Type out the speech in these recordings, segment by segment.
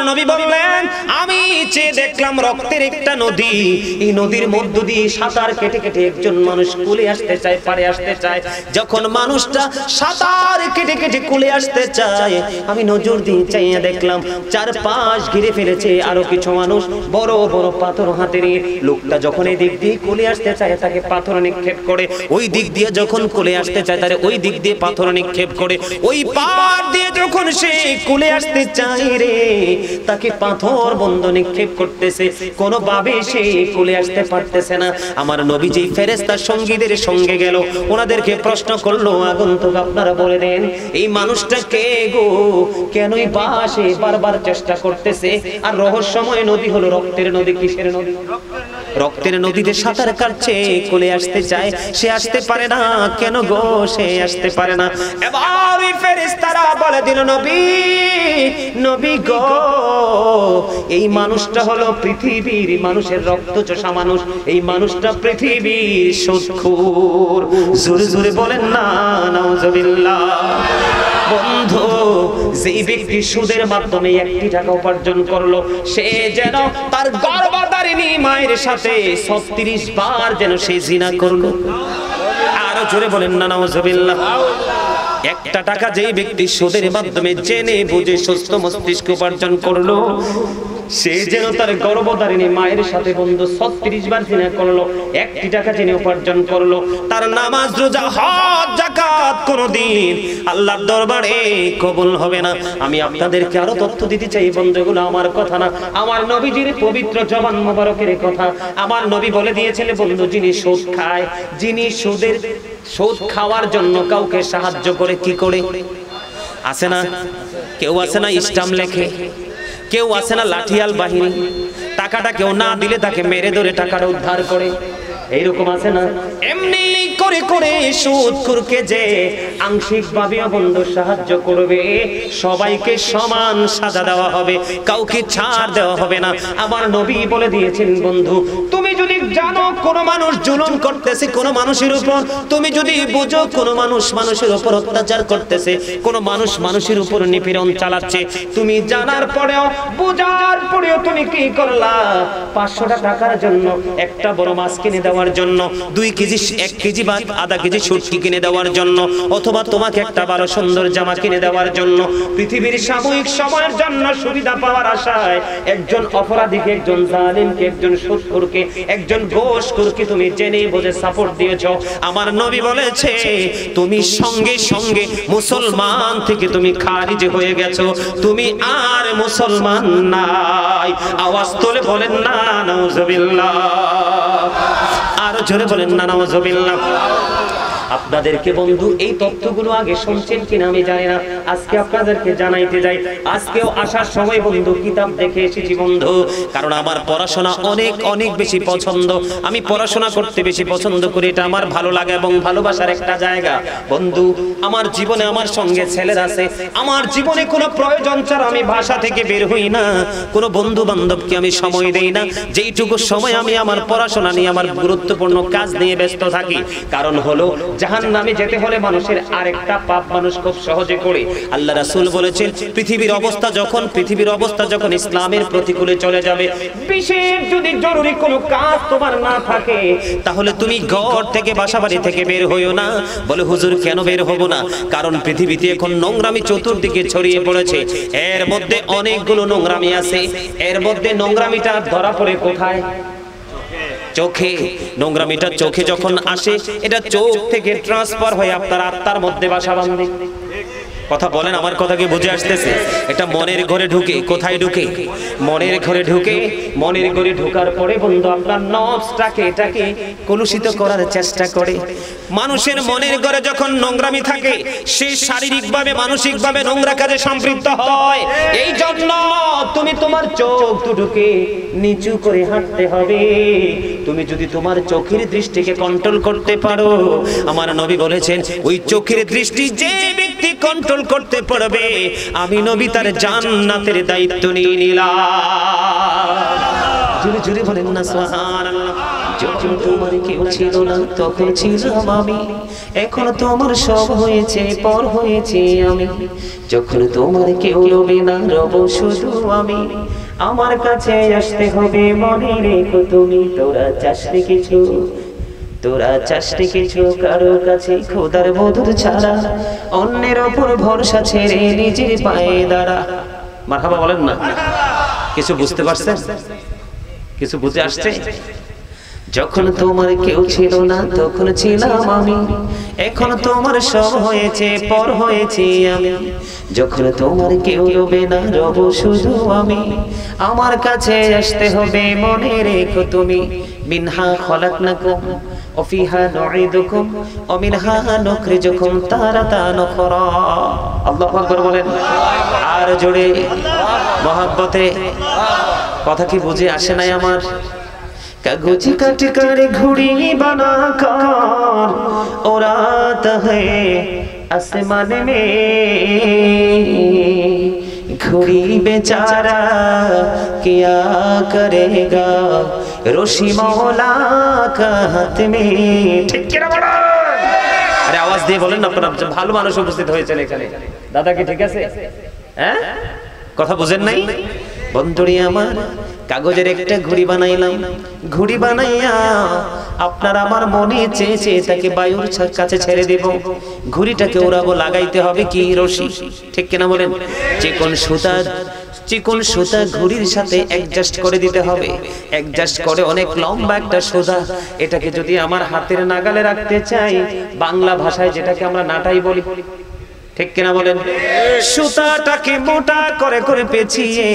নবী বললেন আমি চেয়ে দেখলাম রক্তের একটা নদী, এই নদীর মধ্য দিয়ে সাঁতার কেটে কেটে একজন মানুষ কুলে আসতে চায়, পারে আসতে চায়। যখন মানুষটা সাঁতার কেটে কেটে কুলে আসতে চায়, আমি নজর দিয়ে চাইয়া দেখলাম চারপাশ ঘিরে ফেলেছে আরো কিছু মানুষ বড় বড় পাথর হাতে নিয়ে। লোকটা যখন এই দিক দিয়ে কুলে আসতে চায় তাকে পাথর নিক্ষেপ করে, ওই দিক দিয়ে যখন কুলে আসতে চায় তারে ওই দিক দিয়ে পাথর নিক্ষেপ করে, ওই পার দিয়ে যখন সে কুলে আসতে চায় রে তাকে পাথর বন্ধ নিক্ষেপ করতেছে, কোনোভাবে সে কুলে আসতে পারতেছে না। আমার নবী যেই ফেরেশতার সঙ্গীদের সঙ্গে গেল, ওনাদেরকে প্রশ্ন করলো আগন্তুক আপনারা বলে দেন এই মানুষটা কে গো, কেনই বা সে বারবার চেষ্টা করতেছে? আর রহস্যময় নদী হলো রক্তের নদী। কিসের নদী? রক্তের নদীতে সাঁতার কাটছে, কোলে আসতে চায়, সে আসতে পারে না। কেন গো সে আসতে পারে না? এবার ওই ফেরেশতারা বলে দিল নবী, নবী গো এই মানুষটা হলো পৃথিবীর মানুষের রক্ত চোষা মানুষ, এই মানুষটা পৃথিবীর সুদখোর। জোরে জোরে বলেন না নাউজুবিল্লাহ। বন্ধু, যেই ব্যক্তি সুদের মাধ্যমে 1 টাকা উপার্জন করলো, সে যেন তার গর্ভধারিণী মায়ের সাথে 36 বার যেন সে জিনা করলো। আরো জোরে বলেন না নাউজুবিল্লাহ। 1 টাকা যেই ব্যক্তি সুদের মাধ্যমে জেনে বুঝে সুস্থ মস্তিষ্ক উপার্জন করলো, সে যেন তার গর্ভধারিণী মায়ের সাথে বন্ধু 36 বার জিনা করলো। 1 টাকা জেনে উপার্জন করলো, তার নামাজ রোজা হজ যাকাত কোনদিন আল্লাহর দরবারে কবুল হবে না। আমি আপনাদেরকে আরো তথ্য দিতে চাই বন্ধুগুলো, আমার কথা না, আমার নবীজির পবিত্র জবান মোবারকের কথা। আমার নবী বলে দিয়েছিলেন বন্ধু, যিনি সুদ খায়, যিনি সুদ খাওয়ার জন্য কাউকে সাহায্য করে, কি করে? আছে না কেউ, আছে না স্টাম্প লেখে, কেউ আছে না লাঠিয়াল বাহিনী, টাকাটা কেউ না দিলে তাকে মেরে ধরে টাকাটা উদ্ধার করে, এইরকম আছে না? এমনি করে করে সুদখোরকে যে আংশিকভাবে বন্ধু সাহায্য করবে, সবাইকে সমান সাজা দেওয়া হবে, কাউকে ছাড় দেওয়া হবে না। আমার নবী বলে দিয়েছেন বন্ধু, তুমি যদি জানো কোন মানুষ জুলুম করতেছে কোন মানুষের উপর, তুমি যদি বুঝো কোন মানুষ মানুষের উপর অত্যাচার করতেছে, কোন মানুষ মানুষের উপর নিপীড়ন চালাচ্ছে, তুমি জানার পরেও বোঝার পরেও তুমি কি করলা? 500 টাকার জন্য একটা বড় মাছ কিনে দেওয়ার জন্য, 2 কেজি 1 কেজি বা আধা কেজি শুটকি কিনে দেওয়ার জন্য, অথবা তোমাকে একটা ভালো সুন্দর জামা কিনে দেওয়ার জন্য, পৃথিবীর সাময়িক সময়ের জন্য সুবিধা পাওয়ার আশায় একজন অপরাধীকে, একজন জালিমকে, একজন সুদখোরকে, একজন ঘুষখোরকে তুমি জেনে বুঝে সাপোর্ট দিয়েছো। আমার নবী বলেছে তুমি সঙ্গে সঙ্গে মুসলমান থেকে তুমি খারিজ হয়ে গেছো, তুমি আর মুসলমান নাই। আওয়াজ তোলে বলেন না নাউজুবিল্লাহ। আরো জোরে বলেন না নাউজুবিল্লাহ। আপনাদেরকে বন্ধু এই তথ্যগুলো আগে শুনছেন কিনা আমি জানি না, আজকে আপনাদেরকে জানাইতে যাই। আজকেও আসার সময় বন্ধু কিতাব দেখে এসেছি বন্ধু, কারণ আমার পড়াশোনা অনেক অনেক বেশি পছন্দ, আমি পড়াশোনা করতে বেশি পছন্দ করি, এটা আমার ভালো লাগে এবং ভালোবাসার একটা জায়গা। বন্ধু, আমার জীবনে আমার সঙ্গে ছেলেরা আছে, আমার জীবনে কোনো প্রয়োজন ছাড়া আমি বাসা থেকে বের হই না, কোনো বন্ধু বান্ধবকে আমি সময় দেই না, যেইটুকু সময় আমি আমার পড়াশোনা নিয়ে, আমার গুরুত্বপূর্ণ কাজ নিয়ে ব্যস্ত থাকি। কারণ হলো জাহান্নামে যেতে হলে মানুষের আরেকটা পাপ মানুষ খুব সহজে করে। আল্লাহ রাসূল বলেছেন পৃথিবীর অবস্থা যখন ইসলামের প্রতিকূলে চলে যাবে, বিশেষ যদি জরুরি কোনো কাজ তোমার না থাকে, তাহলে তুমি ঘর থেকে বাসাবাড়ি থেকে বের হইও না। বলে হুজুর কেন বের হব না? কারণ পৃথিবীতে এখন নোংরামি চতুর্দিকে ছড়িয়ে পড়েছে, এর মধ্যে অনেকগুলো নোংরামি আছে, এর মধ্যে নোংরামিটা ধরা পড়ে কোথায়? চোখে। নোংরামিটা চোখে যখন আসে, এটা চোখ থেকে ট্রান্সফার হয়ে আপনার আত্মার মধ্যে বাসা বাঁধে। কথা বলেন, আমার কথা কি বুঝে আসতেছে? এটা মনের ঘরে ঢুকে, কোথায় ঢুকে? মনের ঘরে ঢুকে। মনের ঘরে ঢোকার পরে বন্ধু আপনার নফসটাকে এটাকে কলুষিত করার চেষ্টা করে। মানুষের মনের ঘরে যখন নোংরামি থাকে, সে শারীরিকভাবে মানসিকভাবে নোংরা কাজে সম্পৃক্ত হয়। এই জন্য তুমি তোমার চোখ দুটোকে নিচু করে হাঁটতে হবে। তুমি যদি তোমার চোখের দৃষ্টিকে কন্ট্রোল করতে পারো, আমার নবী বলেছেন ওই চোখের দৃষ্টি যে ব্যক্তি কন্ট্রোল করতে পারবে, আমি নবী তার জান্নাতের দায়িত্ব নিয়ে নিলাম। জোরে জোরে বলেন না সুবহানাল্লাহ। যখন তোমার কেউ ছিল না তখন ছিলাম আমি, এখন তোমার সব হয়েছে পর হয়েছে আমি। যখন তোমার কেউ রবে না রব শুধু আমি, আমার কাছে আসতে হবে মনে রেখো তুমি। তোরা চাসনি কিছু, তোরা চাসনি কিছু কারো কাছে খোদার মধুর ছাড়া, অন্যের ওপর ভরসা ছেড়ে নিজের পায়ে দাঁড়া। মারহাবা বলেন না? কিছু বুঝতে পারছেন? কিছু বুঝে আসছে? যখন তোমার কেউ ছিল না তখন ছিলাম আমি, এখন তোমার সব হয়েছে পর হয়েছে আমি। যখন তোমার কেউ রবে না রব শুধু আমি, আমার কাছে আসতে হবে মনে রেখো তুমি। মিনহা খলাকনাকুম ওয়া ফিহা নুঈদুকুম ওয়া মিনহা নুখরিজুকুম তারাতান উখরা। আল্লাহু আকবার বলেন আর জোরে মহব্বতে। কথা কি বুঝে আসে নাই আমার? कागज कट कर घुड़ी बनाकर उड़ाता है आसमान में, घुड़ी बेचारा क्या करेगा रोशी मौला का हाथ में। ठीक क्या बोला? अरे आवाज दिए बोलें ना, আপনারা ভালো মানুষ উপস্থিত হয়েছেন এখানে। দাদা কি ঠিক আছে? হ্যাঁ কথা বুঝেন নাই? বন্ধুরি আমার, কাগজের একটা ঘুড়ি বানাইলাম, ঘুড়ি বানাইয়া আপনার আমার মনে চেয়েছে তাকে বায়ুর কাছে ছেড়ে দেব। ঘুড়িটাকে ওড়াবো, লাগাইতে হবে কি রশি, ঠিক কিনা বলেন? চিকন সুতা ঘুড়ির সাথে অ্যাডজাস্ট করে দিতে হবে। অ্যাডজাস্ট করে অনেক লম্বা একটা সুতা, এটাকে যদি আমার হাতের নাগালে রাখতে চাই, বাংলা ভাষায় যেটাকে আমরা নাটাই বলি, ঠিক কিনা বলেন? সুতাটাকে মোটা করে করে পেঁচিয়ে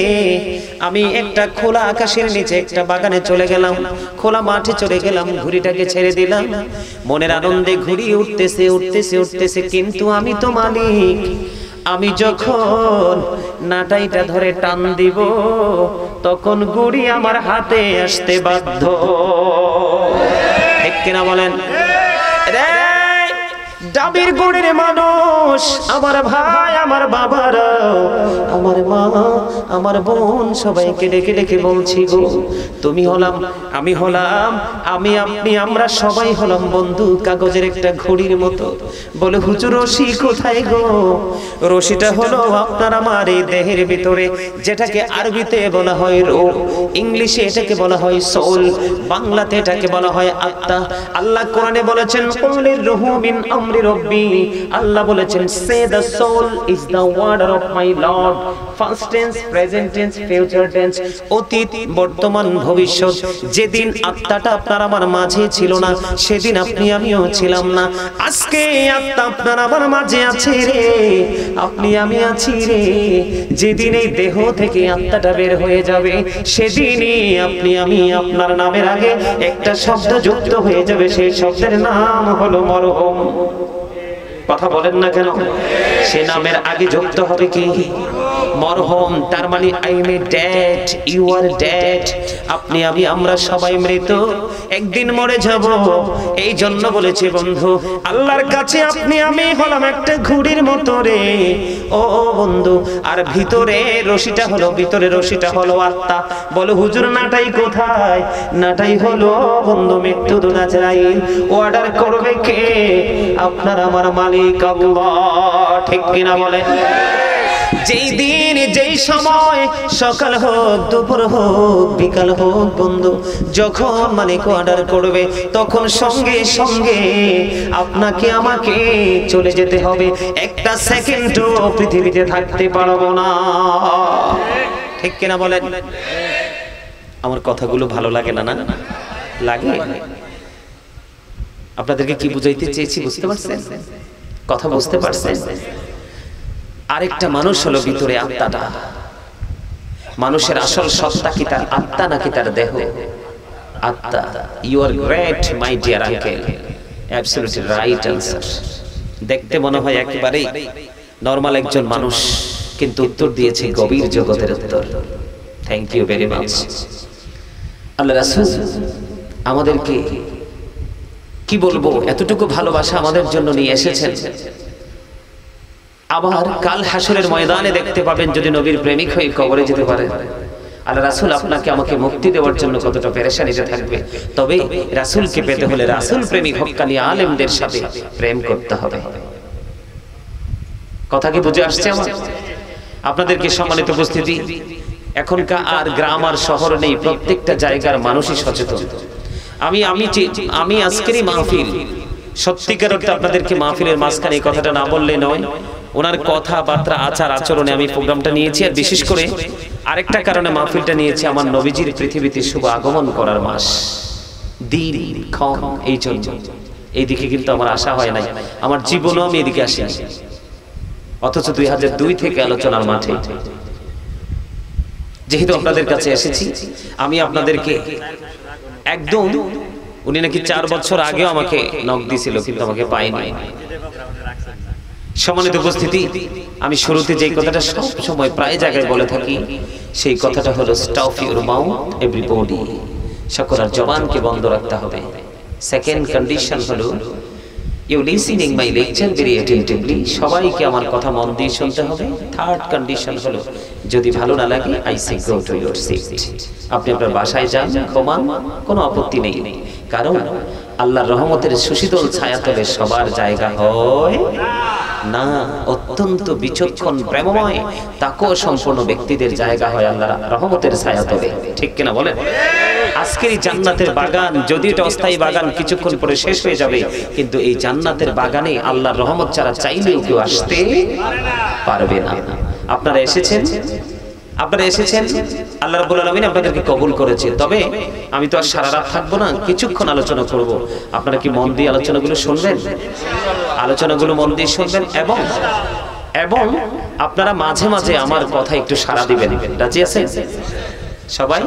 আমি একটা খোলা আকাশের নিচে একটা বাগানে চলে গেলাম, খোলা মাঠে চলে গেলাম, ঘুড়িটাকে ছেড়ে দিলাম। মনের আনন্দে ঘুড়ি উঠতেছে উঠতেছে উঠতেছে, কিন্তু আমি তো মালিক। আমি যখন নাটাইটা ধরে টান দিব তখন ঘুড়ি আমার হাতে আসতে বাধ্য, ঠিক কিনা বলেন? ডাবির গুণের মানুষ, আমার ভাই, আমার বাবারা, আমার মা, আমার বোন, সবাইকে ডেকে ডেকে বলছি গো, তুমি হলাম, আমি হলাম, আমি আপনি আমরা সবাই হলাম বন্ধু কাগজের একটা ঘড়ির মতো। বলে হুজুর রশি কোথায় গো? রশিটা হলো আপনার আমার এই দেহের ভিতরে, যেটাকে আরবিতে বলা হয় রূহ, ইংলিশে এটাকে বলা হয় সোল, বাংলাতে এটাকে বলা হয় আত্মা। আল্লাহ কোরআনে বলেছেন কুলির রূহু মিন আমরি রব্বি, আল্লাহ বলেছেন সে the soul is the word of my lord, past tense, present tense, future tense, অতীত, বর্তমান, ভবিষ্যৎ। যেদিন আত্মাটা আপনার আমার মাঝে ছিল না সেদিন আপনি আমিও ছিলাম না। আজকে আত্মা আপনার আমার মাঝে আছে রে, আপনি আমি আছি রে। যেদিন এই দেহ থেকে আত্মাটা বের হয়ে যাবে সেদিনই আপনি আমি আপনার নামের আগে একটা শব্দ যুক্ত হয়ে যাবে, সেই শব্দের নাম হলো মরহুম। কথা বলেন না কেন? সে নামের আগে যুক্ত হবে কি? মরহুম। তার মানে I am dead, you are dead. আপনি আমি আমরা সবাই মৃত, একদিন মরে যাব। এই জন্য বলেছে বন্ধু, আল্লাহর কাছে আপনি আমি হলাম একটা ঘুড়ির মতো রে ও বন্ধু। আর ভিতরে রশিটা হলো, ভিতরে রশিটা হলো আত্মা। বলো হুজুর নাটাই কোথায়? নাটাই হলো বন্ধু মৃত্যু দুনাজরাইল। অর্ডার করবে কে? আপনার আমার মালিক আল্লাহ, ঠিক কিনা বলেন? যেই দিন যেই সময়, সকাল হোক দুপুর হোক বিকাল হোক বন্ধু, যখন মালিক অর্ডার করবে তখন সঙ্গে সঙ্গে আপনাকে আমাকে চলে যেতে হবে। একটা সেকেন্ডও পৃথিবীতে থাকতে পারবো না, ঠিক কিনা বলেন? আমার কথাগুলো ভালো লাগে না? না লাগে? আপনাদেরকে কি বুঝাইতে চেয়েছি বুঝতে পারছেন? কথা বুঝতে পারছেন? আরেকটা মানুষ হলো ভিতরে আত্মাটা। মানুষের আসল সত্তা কি তার আত্মা নাকি তার দেহ? আত্মা। You are great my dear uncle, absolutely right answer. দেখতে মনে হয় একেবারেই নরমাল একজন মানুষ, কিন্তু উত্তর দিয়েছে গভীর জগতের উত্তর। Thank you very much. আল্লাহ রাসূল আমাদেরকে কি বলবো, এতটুকু ভালোবাসা আমাদের জন্য নিয়ে এসেছেন। আবার কাল হাসরের ময়দানে দেখতে পাবেন, যদি নবীর প্রেমিক হয়ে কবরে যেতে পারেন আল্লাহ রাসূল আপনাকে আমাকে মুক্তি দেওয়ার জন্য কতটা পেরেশানিতে থাকবে। তবে রাসূলকে পেতে হলে রাসূল প্রেমিক হক্কানি আলেমদের সাথে প্রেম করতে হবে। কথা কি বুঝে আসছে আমার? আপনাদেরকে সম্মানিত উপস্থিতি, এখনকার আর গ্রাম আর শহর নেই, প্রত্যেকটা জায়গার মানুষই সচেতন। আমি আজকেরই মাহফিল, সত্যিকার অর্থে আপনাদেরকে মাহফিলের মাঝখানে এই কথাটা না বললে নয়। ওনার কথাবার্তা, আচার আচরণে আমি প্রোগ্রামটা নিয়েছি। আর বিশেষ করে আরেকটা কারণে মাহফিলটা নিয়েছি, আমার নবীজির পৃথিবীতে শুভ আগমন করার মাস, দিন ক্ষণ, এই জন্য এইদিকে কিন্তু আমার আশা হয় নাই, আমার জীবনও আমি এদিকে আসি। অথচ 2002 থেকে আলোচনার মাঠে যেহেতু আপনাদের কাছে এসেছি, আমি আপনাদেরকে একদম, উনি নাকি 4 বছর আগেও আমাকে নক দিয়েছিল, কিন্তু আমাকে পাইনি। সম্মানিত উপস্থিতি, আমি শুরুতে যে কথাটা সব সময় প্রায় জায়গায় বলে থাকি, সেই কথাটা হলো স্টপ ইউর মাউথ এভরিবডি, সকলের জবানকে বন্ধ রাখতে হবে। সেকেন্ড কন্ডিশন হলো you listening my lecture very attentively, সবাইকে আমার কথা মন দিয়ে শুনতে হবে। থার্ড কন্ডিশন হলো যদি ভালো না লাগে I say go to your seat, আপনি আপনার বাসায় যান, ঘুমান, কোনো আপত্তি নেই। কারণ আল্লাহর রহমতের সুশীতল ছায়াতলে সবার জায়গা হয় না, অত্যন্ত বিচক্ষণ প্রেমময় তাকওয়া সম্পন্ন ব্যক্তিদের জায়গা হয় আল্লাহর রহমতের ছায়াতলে। ঠিক কিনা বলেন? আজকের এই জান্নাতের বাগান, যদি এটা অস্থায়ী বাগান, কিছুক্ষণ পরে শেষ হয়ে যাবে, কিন্তু এই জান্নাতের বাগানে আল্লাহর রহমত ছাড়া চাইলেও কেউ আসতে পারবে না। আপনারা এসেছেন, আল্লাহ রাব্বুল আলামিন আপনাদেরকে কবুল করেছে। তবে আমি তো আর সারা রাত থাকবো না, কিছুক্ষণ আলোচনা করব। আপনারা কি মন দিয়ে আলোচনাগুলো শুনবেন? আলোচনাগুলো মন দিয়ে শুনবেন এবং আপনারা মাঝে মাঝে আমার কথা একটু সাড়া দিবেন। রাজি আছেন সবাই?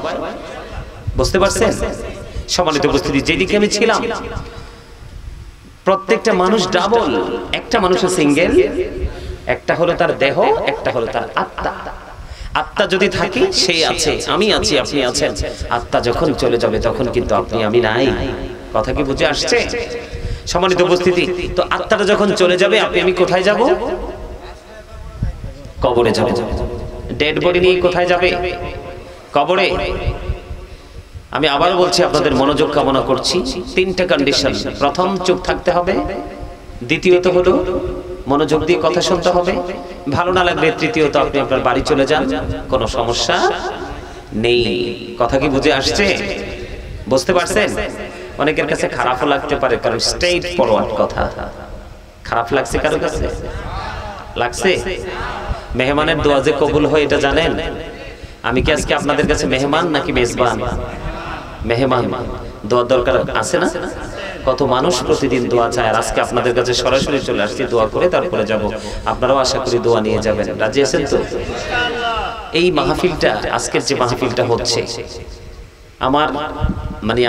বুঝতে পারছেন? সম্মানিত উপস্থিতি, যেদিকে আমি ছিলাম প্রত্যেকটা মানুষ ডাবল, একটা মানুষ সিঙ্গেল, একটা হলো তার দেহ, একটা হলো তার আত্মা। আত্মা যদি থাকে সে আছে, আমি আছি, আপনি আছেন। আত্মা যখন চলে যাবে তখন কিন্তু আপনি আমি নাই। কথা কি বুঝে আসছে? সম্মানিত উপস্থিতি, তো আত্মাটা যখন চলে যাবে আপনি আমি কোথায় যাব? কবরে যাব। ডেড বডি নিয়ে কোথায় যাবে? কবরে। আমি আবার বলছি, আপনাদের মনোযোগ কামনা করছি। 3টা কন্ডিশন। প্রথম, চুপ থাকতে হবে। দ্বিতীয়ত হলো মনোযোগ দিয়ে কথা শুনতে হবে। ভালো না লাগবে তৃতীয়ত আপনি আপনার বাড়ি চলে যান, কোনো সমস্যা নেই। কথা কি বুঝে আসছে? বুঝতে পারছেন? অনেকের কাছে খারাপও লাগতে পারে, কারণ স্ট্রেইট ফরওয়ার্ড কথা। খারাপ লাগছে কারো কাছে? লাগছে? মেহমানের দোয়া যে কবুল হয় এটা জানেন? আমি কি আজকে আপনাদের কাছে মেহমান নাকি মেজবান? মেহমান। দোয়া দরকার আছে না? কত মানুষ প্রতিদিন দোয়া চায়, আর আজকে আপনাদের কাছে সরাসরি চলে আসছি, দোয়া করে তারপরে যাব। আপনারাও আশা করি দোয়া নিয়ে যাবেন। রাজি আছেন তো? এই মাহফিলটা, আজকের যে মাহফিলটা হচ্ছে,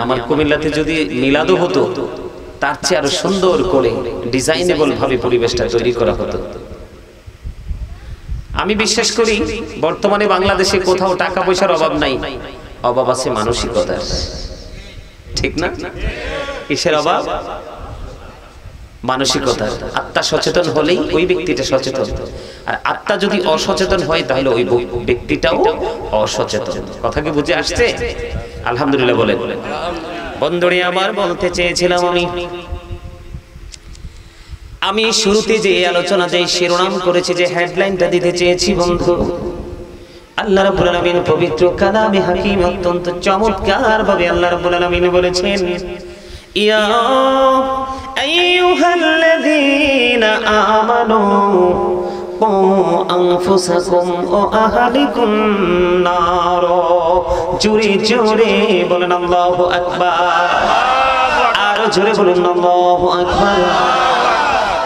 আমার কুমিল্লাতে যদি মিলাদও হতো, তার চেয়ে আরো সুন্দর করে ডিজাইনেবল ভাবে পরিবেশটা তৈরি করা হতো। আমি বিশ্বাস করি বর্তমানে বাংলাদেশে কোথাও টাকা পয়সার অভাব নাই, অভাব আছে মানসিকতার। ঠিক না? কিসের অভাব? মানসিকতার। আত্মা সচেতন হলেই ওই ব্যক্তিটা সচেতন, আর আত্মা যদি অসচেতন হয় তাহলে ওই ব্যক্তিটাও অসচেতন। কথা কি বুঝে আসছে? আলহামদুলিল্লাহ বলেন। বন্ধুরে আমার, বলতে চেয়েছিলাম আমি শুরুতে যে আলোচনা, যে শিরোনাম করেছি, যে হেডলাইনটা দিতে চেয়েছি, বন্ধু, আল্লাহ রাব্বুল আলামিন পবিত্র কালামে হাকিম অত্যন্ত চমৎকার ভাবে আল্লাহ রাব্বুল আলামিন বলেছেন, ইয়া আইয়ুহাল্লাযীনা আমানু কু আনফুসাকুম ওয়া আহলিকুম নার। জোরে জোরে বলেন আল্লাহু আকবার। আর জোরে বলেন আল্লাহু আকবার।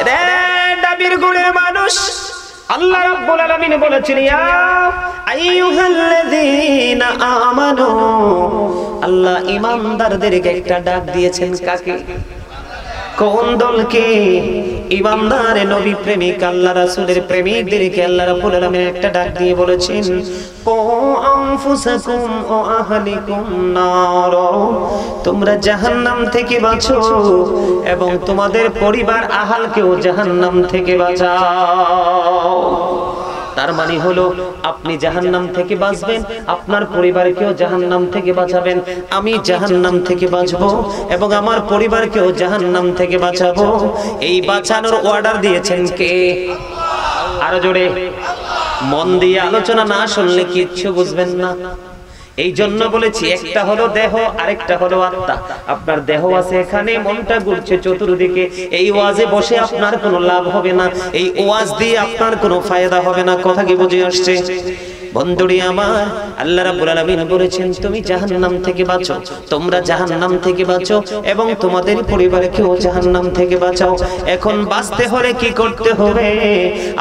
রে নবীর গুণের মানুষ, আল্লাহ রাব্বুল আলামিন বলেছেন, ইয়া আইয়ুহাল্লাযীনা আমানু। আল্লাহ ঈমানদারদেরকে একটা ডাক দিয়েছেন। কাকে? কোন দলকে? ঈমানদার নবী প্রেমিক আল্লাহ রাসূলের প্রেমিকদেরকে আল্লাহ রাব্বুল আলামিন একটা ডাক দিয়ে বলেছেন, কু আনফুসাকুম ওয়া আহলিকুম নার। তোমরা জাহান্নাম থেকে বাঁচো এবং তোমাদের পরিবার আহালকেও জাহান্নাম থেকে বাঁচাও। তার মানে হলো আপনি জাহান্নাম থেকে বাঁচবেন, আপনার পরিবারকেও জাহান্নাম থেকে বাঁচাবেন। আমি জাহান্নাম থেকে বাঁচবো এবং আমার পরিবারকেও জাহান্নাম থেকে বাঁচাবো। এই বাঁচানোর অর্ডার দিয়েছেন কে? আরো জোরে। মন দিয়ে আলোচনা না শুনলে কিচ্ছু বুঝবেন না। এই জন্য বলেছি, একটা হলো দেহ, আরেকটা হলো আত্মা। আপনার দেহ আছে এখানে, মনটা ঘুরছে চতুর্দিকে। এই ওয়াজে বসে আপনার কোনো লাভ হবে না, এই ওয়াজ দিয়ে আপনার কোনো ফায়দা হবে না। কথা কি বুঝে আসছে? বন্ধুরে আমার, আল্লাহ রাব্বুল আলামিন বলেছেন তুমি জাহান্নাম থেকে বাঁচো, তোমরা জাহান্নাম থেকে বাঁচো এবং তোমাদের পরিবারকেও জাহান্নাম থেকে বাঁচাও। এখন বাঁচতে হলে কি করতে হবে?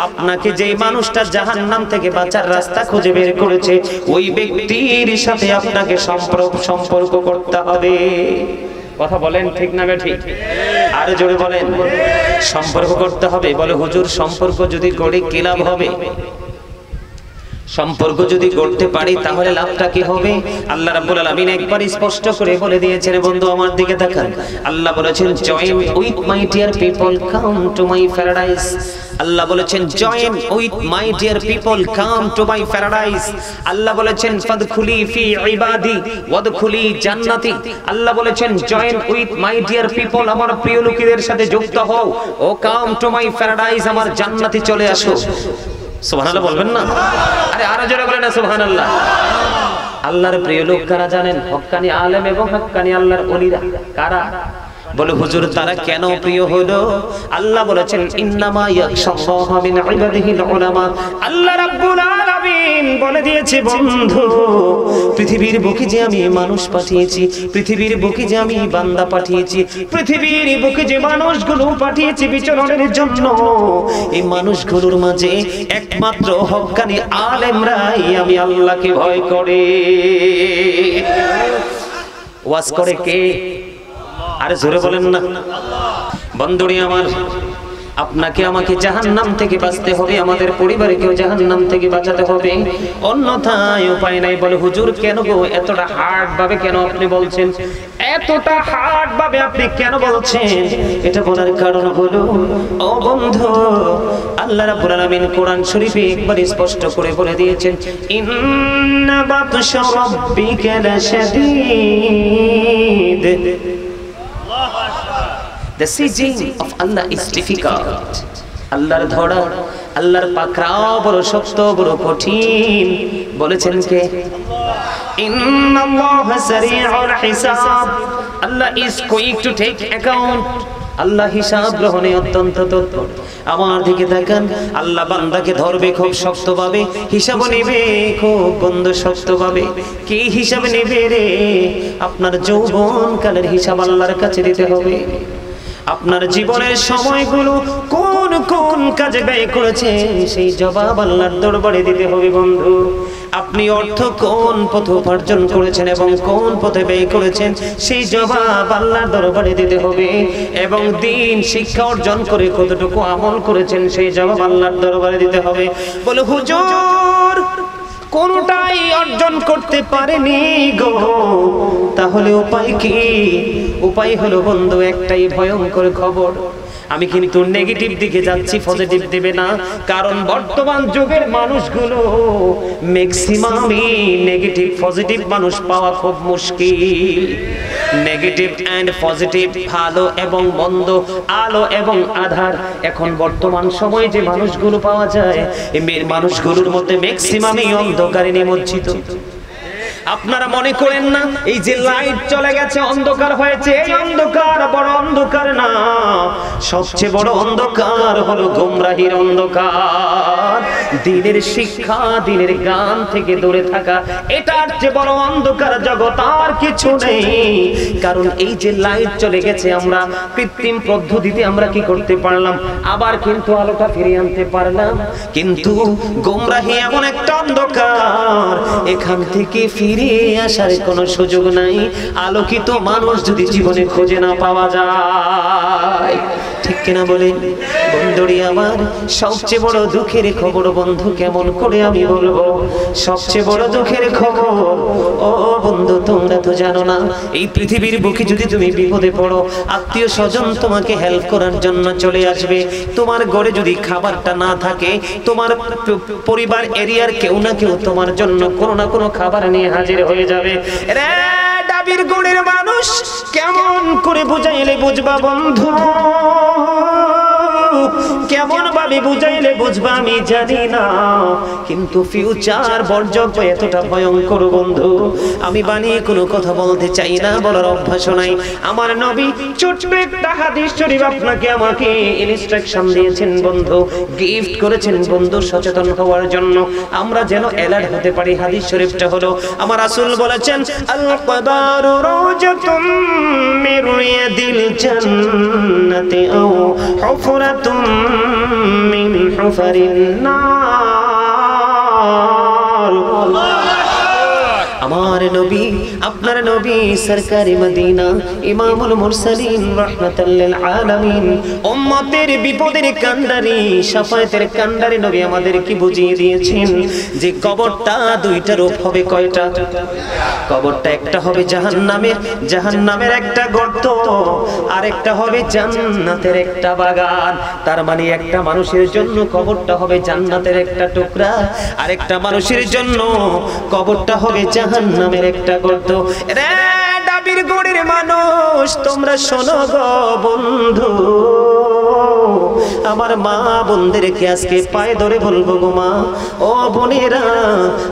আপনাকে যেই মানুষটা জাহান্নাম থেকে বাঁচার রাস্তা খুঁজে বের করেছে, ওই ব্যক্তির সাথে আপনাকে সম্পর্ক করতে হবে। কথা বলেন ঠিক না ঠিক? আর জোরে বলেন। সম্পর্ক করতে হবে। বলে হুজুর সম্পর্ক যদি করি কি লাভ হবে? সম্পর্ক যদি করতে পারি তাহলে লাভটা কি হবে? আল্লাহ রাব্বুল আলামিন একবার স্পষ্ট করে বলে দিয়েছেন। বন্ধু আমার দিকে তাকান। আল্লাহ বলেছেন join with my dear people come to my paradise. আল্লাহ বলেছেন join with my dear people come to my paradise. আল্লাহ বলেছেন ফাদখুলি ফি ইবাদি ওয়াদখুলি জান্নাতি। আল্লাহ বলেছেন join with my dear people, আমার প্রিয় লোকেদের সাথে যুক্ত হও। ও কাম টু মাই প্যারাডাইস, আমার জান্নাতে চলে আসো। সুবহানাল্লাহ বলবেন না? আরে আরো জোরে বলেন না সুবহানাল্লাহ। আল্লাহর প্রিয় লোক কারা জানেন? হক্কানি আলেম এবং হক্কানি আল্লাহর ওলিরা। কারা? বলে হুজুর তারা কেন প্রিয় হলো? আল্লাহ বলেছেন ইন্নামা ইয়াখশাল্লাহু মিন ইবাদিহিল উলামা। আল্লাহ রাব্বুল আলামিন বলে দিয়েছে বন্ধু, পৃথিবীর বুকে যে আমি মানুষ পাঠিয়েছি, পৃথিবীর বুকে যে আমি বান্দা পাঠিয়েছি, পৃথিবীর বুকে যে মানুষগুলো পাঠিয়েছি বিচরণের জন্য, এই মানুষগুলোর মাঝে একমাত্র হক্কানি আলেমরাই আমি আল্লাহকে ভয় করে। ওয়াজ করে কে? আরে জোরে বলেন না। বন্ধুরে আমার, আপনাকে আমাকে জাহান্নাম থেকে বাঁচতে হবে, আমাদের পরিবারকেও জাহান্নাম থেকে বাঁচাতে হবে, অন্যথায় উপায় নাই। বলে হুজুর কেন গো এতটা হার্ড ভাবে কেন আপনি বলছেন? এতটা হার্ড ভাবে আপনি কেন বলছেন? এটা বলার কারণ হলো ও বন্ধু, আল্লাহ রাব্বুল আলামিন কোরআন শরীফে একবার স্পষ্ট করে বলে দিয়েছেন ইন্না বাতশা রাব্বিকা লাশাদীদ। The sieging of Allah is difficult. আল্লাহর ধরা, আল্লাহর পাকড়াও বড় শক্ত, বড় কঠিন। বলেছেন কে? ইন্নাল্লাহা সারিউল হিসাব। Allah is quick to take account. আল্লাহ হিসাব গ্রহণে অত্যন্ত তৎপর। আমার দিকে তাকান। আল্লাহ বান্দাকে ধরবে খুব শক্তভাবে, হিসাব নেবে খুব বন্ধ শক্তভাবে। কি হিসাব নেবে রে? আপনার যৌবন কালের হিসাব আল্লাহর কাছে দিতে হবে। আপনার জীবনের সময়গুলো কোন কোন কাজে ব্যয় করেছেন সেই জবাব আল্লাহর দরবারে দিতে হবে বন্ধু। আপনি অর্থ কোন পথে উপার্জন করেছেন এবং কোন পথে ব্যয় করেছেন সেই জবাব আল্লাহর দরবারে দিতে হবে। এবং দিন শিক্ষা অর্জন করে কতটুকু আমল করেছেন সেই জবাব আল্লাহর দরবারে দিতে হবে। বলে হুজুর কোনটাই অর্জন করতে পারেনি গো, তাহলে উপায় কি? উপায় হলো বন্ধু একটাই ভয়ঙ্কর খবর। আমি কিন্তু নেগেটিভ দিকে যাচ্ছি, পজিটিভ দিবে না। কারণ বর্তমান যুগের মানুষগুলো ম্যাক্সিমামই নেগেটিভ, পজিটিভ মানুষ পাওয়া খুব মুশকিল। নেগেটিভ এন্ড পজিটিভ, ভালো এবং মন্দ, আলো এবং আধার, এখন বর্তমান সময়ে যে মানুষগুলো পাওয়া যায় এই মানুষগুলোর মধ্যে ম্যাক্সিমামই অন্ধকারে নিমজ্জিত। আপনারা মনে করেন না এই যে লাইট চলে গেছে অন্ধকার হয়েছে, এই অন্ধকার বড় অন্ধকার না, সবচেয়ে বড় অন্ধকার হলো গোমরাহির অন্ধকার। দিনের শিক্ষা, দিনের জ্ঞান থেকে দূরে থাকা, এটার চেয়ে বড় অন্ধকার জগৎ আর কিছু নেই। কারণ এই যে লাইট চলে গেছে, আমরা কৃত্রিম পদ্ধতিতে আমরা কি করতে পারলাম? আবার কিন্তু আলোটা ফিরিয়ে আনতে পারলাম। কিন্তু গোমরাহি এমন একটা অন্ধকার, এখান থেকে ফিরে আসার কোনো সুযোগ নাই। আলোকিত মানুষ যদি জীবনে খুঁজে না পাওয়া যায়, ঠিক কিনা বলেন? বন্ধুরি আমার, সবচেয়ে বড় দুঃখের খবর বন্ধু কেমন করে আমি বলবো, সবচেয়ে বড় দুঃখের খবর ও বন্ধু তোমরা তো জানো না, এই পৃথিবীর বুকে যদি তুমি বিপদে পড়ো, আত্মীয় স্বজন তোমাকে হেল্প করার জন্য চলে আসবে। তোমার ঘরে যদি খাবারটা না থাকে, তোমার পরিবার এরিয়ার কেউ না কেউ তোমার জন্য কোনো না কোনো খাবার নিয়ে হাজির হয়ে যাবে। রে ডাবির গড়ের মানুষ, কেমন করে বুঝাইলে বুঝবা বন্ধু, কেমন ভাবে বুঝাইলে বুঝবা আমি জানি না, কিন্তু ফিউচার বর্জক এতটা ভয়ঙ্কর বন্ধু, আমি বানিয়ে কোনো কথা বলতে চাই না, বলার অভ্যাস নাই। আমার নবী ছোট্ট একটা হাদিস শরীফ আপনাকে আমাকে ইনস্ট্রাকশন দিয়েছেন বন্ধু, গিফট করেছেন বন্ধু সচেতন হওয়ার জন্য, আমরা যেন অ্যালার্ট হতে পারি। হাদিস শরীফটা হলো, আমার রাসূল বলেছেন, আল কদারু রাওজাতুম মির রিয়াদিল জান্নাতি আও হুফরাতুম মিন হুফারিন নার। আমার নবী, আপনার নবী সরকারি মদিনা, ইমামুল মুরসালিন রাহমাতাল লিল আলামিন, উম্মতের বিপদের কান্ডারি, শাফায়াতের কান্ডারি নবী আমাদেরকে বুঝিয়ে দিয়েছেন যে কবরটা দুইটা রূপ হবে। কয়টা? কবরটা একটা হবে জাহান্নামের একটা গর্ত, আর একটা হবে জান্নাতের একটা বাগান। তার মানে একটা মানুষের জন্য কবরটা হবে জান্নাতের একটা টুকরা, আর একটা মানুষের জন্য কবরটা হবে জাহান্নামের একটা গর্ত। রে ডাবির গড়ের মানুষ, তোমরা শোনো গো বন্ধু, আমার মা বোনদেরকে আজকে পায়ে ধরে বলবো গো মা, ও বোনেরা,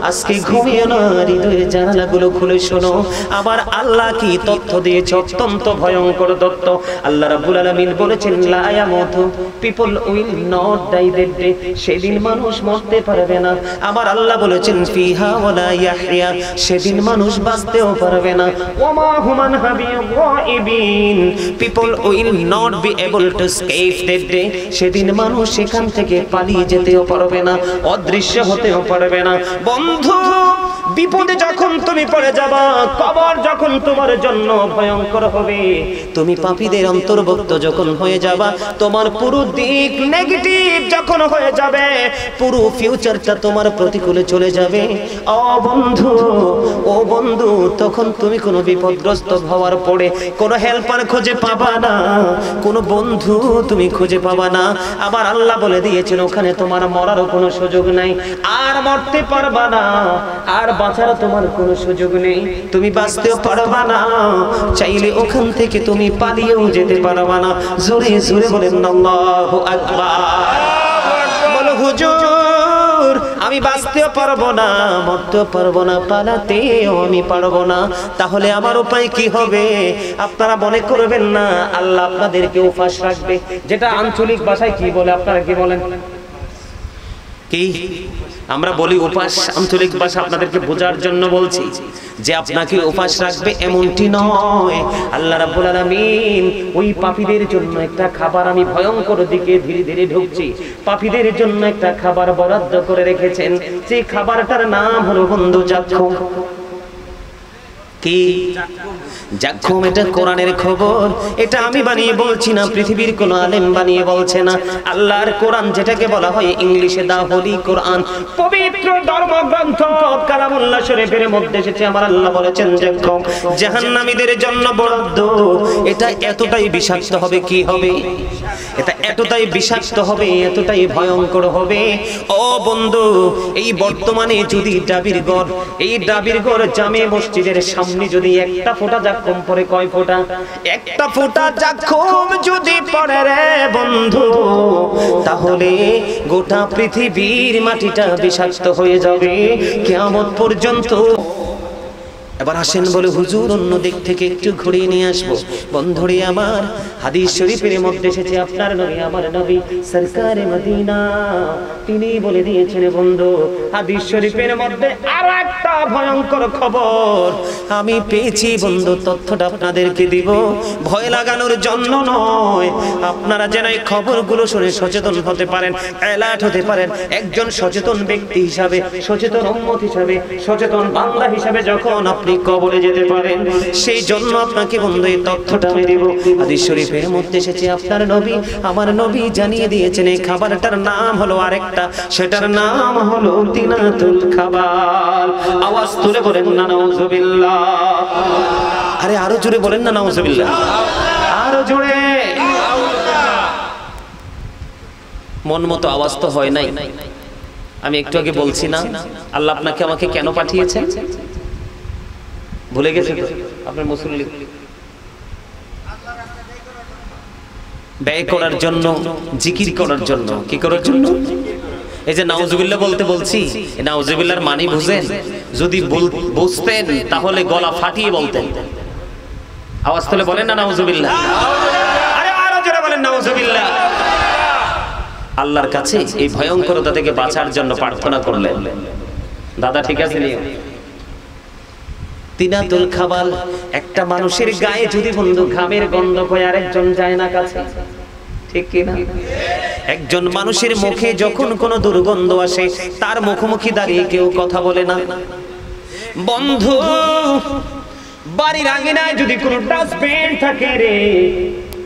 আজকে ঘুমিয়ে না, হৃদয়ের জানালাগুলো খুলে শোনো, আমার আল্লাহ কি তথ্য দিয়েছে, অত্যন্ত ভয়ঙ্কর তথ্য। আল্লাহ রাব্বুল আলামিন বলেছেন, লা ইয়ামুতু, people will not die that day, সেদিন মানুষ মরতে পারবে না। আমার আল্লাহ বলেছেন, ফিহা ওয়ালা ইয়াহইয়া, সেদিন মানুষ বাঁচতেও পারবে না। ওয়ামা হুমান হাবিগাইবিন, people will not be able to escape that day, সেদিন মানুষ সেখান থেকে পালিয়ে যেতেও পারবে না, অদৃশ্য হতেও পারবে না। বন্ধু, বিপদে যখন তুমি পড়ে যাবা, কবর যখন তোমার জন্য ভয়ঙ্কর হবে, তুমি পাপীদের অন্তর্ভুক্ত যখন হয়ে যাবা, তোমার পুরো দিক নেগেটিভ যখন হয়ে যাবে, পুরো ফিউচারটা তোমার প্রতিকূলে চলে যাবে, ও বন্ধু, তখন তুমি কোনো বিপদগ্রস্ত হওয়ার পরে কোনো হেল্পার খুঁজে পাবা না, কোনো বন্ধু তুমি খুঁজে পাবা না। আবার আল্লাহ বলে দিয়েছেন, ওখানে তোমার মরারও কোনো সুযোগ নাই, আর মরতে পারবা না, আর বাঁচার তোমার কোনো সুযোগ নেই, তুমি বাঁচতেও পারবা না, চাইলে ওখান থেকে তুমি পালিয়েও যেতে পারবা না। জোরে জোরে বলেন আল্লাহু আকবার। বলো হুজুর, আমি বাঁচতেও পারবো না, মরতেও পারবো না, পালাতেও আমি পারবো না, তাহলে আমার উপায় কি হবে? আপনারা মনে করবেন না আল্লাহ আপনাদেরকে উপাস রাখবে, যেটা আঞ্চলিক ভাষায় কি বলে, আপনারা কি বলেন? কি আমরা বলি উপাস, আঞ্চলিক ভাষা আপনাদেরকে বোঝার জন্য বলছি যে আপনাকে উপাস রাখবে এমনটি নয়। আল্লাহ রাব্বুল আলামিন ওই পাপীদের জন্য একটা খাবার, আমি ভয়ঙ্কর দিকে ধীরে ধীরে ঢুকছি, পাপীদের জন্য একটা খাবার বরাদ্দ করে রেখেছেন, যে খাবারটার নাম হলো বন্ধু জাক্কুম। কি জাক্কুম? এটা কোরআনের খবর, এটা আমি বানিয়ে বলছি না, পৃথিবীর কোন আলেম বানিয়ে বলছে না, আল্লাহর কোরআন, যেটাকে বলা হয় ইংলিশে দা হোলি কোরআন, পবিত্র ধর্মগ্রন্থ কালামুল্লাহ শরীফের মধ্যে এসেছে। আমার আল্লাহ বলেছেন জাক্কুম জাহান্নামীদের জন্য বরাদ্দ। এটা এতটাই বিষাক্ত হবে, কি হবে? এটা এতটাই বিষাক্ত হবে, এতটাই ভয়ঙ্কর হবে। ও বন্ধু, এই বর্তমানে যদি ডাবির গড়, এই ডাবির গড় জামে মসজিদের সামনে যদি একটা ফোঁটা জাক্কুম পড়ে, কয় ফোঁটা? একটা ফোঁটা জাক্কুম যদি পড়ে রে বন্ধু, তাহলে গোটা পৃথিবীর মাটিটা বিষাক্ত হয়ে যাবে কিয়ামত পর্যন্ত। এবার আসেন বলে হুজুর অন্য দিক থেকে একটু ঘুরিয়ে নিয়ে আসবো। বন্ধুরে আমার, হাদিস শরীফের মধ্যে এসেছে আপনার নবী, আমার নবী সরকারে মদিনা, তিনি বলে দিয়েছেন বন্ধু, হাদিস শরীফের মধ্যে আরো একটা ভয়ঙ্কর খবর আমি পেয়েছি বন্ধু, তথ্যটা আপনাদেরকে দিব, ভয় লাগানোর জন্য নয়, আপনারা যেন এই খবরগুলো শুনে সচেতন হতে পারেন, অ্যালার্ট হতে পারেন। একজন সচেতন ব্যক্তি হিসাবে, সচেতন উম্মত হিসাবে, সচেতন বান্দা হিসাবে যখন আপনি কবরে যেতে পারেন। সেই জন্য আপনাকে বন্ধু এই তথ্যটা আমি দেব। হাদিস শরীফের মধ্যে এসেছে আপনার নবী, আমার নবী জানিয়ে দিয়েছেন এই খাবারটার নাম হলো আরেকটা, সেটার নাম হলো তিনাতুল খাবাল। আওয়াজ তুলে বলেন না নাউজুবিল্লাহ। আরে আরো জোরে বলেন না নাউজুবিল্লাহ, আরো জোরে। মন মতো আওয়াজ তো হয় নাই। আমি একটু আগে বলছি না আল্লাহ আপনাকে আমাকে কেন পাঠিয়েছেন? ভুলে গেছেন আপনার মুসল্লি? ব্যয় করার জন্য, জিকির করার জন্য। কি করার জন্য? এই যে নাউজুবিল্লাহ বলতে বলছি, নাউজুবিল্লাহর মানে বুঝেন? যদি বুঝতেন তাহলে গলা ফাটিয়ে বলতেন। আওয়াজ তুলে বলেন না নাউজুবিল্লাহ। আরে আরো জোরে বলেন নাউজুবিল্লাহ। আল্লাহর কাছে এই ভয়ঙ্করতা থেকে বাঁচার জন্য প্রার্থনা করলেন। দাদা ঠিক আছে নিও। তিনাতুল খাবাল, একটা মানুষের গায়ে যদি বন্ধু ঘামের গন্ধ হয় আরেকজন যায় না কাছে, ঠিক কি না? একজন মানুষের মুখে যখন কোনো দুর্গন্ধ আসে তার মুখোমুখি দাঁড়িয়ে কেউ কথা বলে না। বন্ধু বাড়ির আঙিনায় যদি কোনো ডাস্টবিন থাকে রে,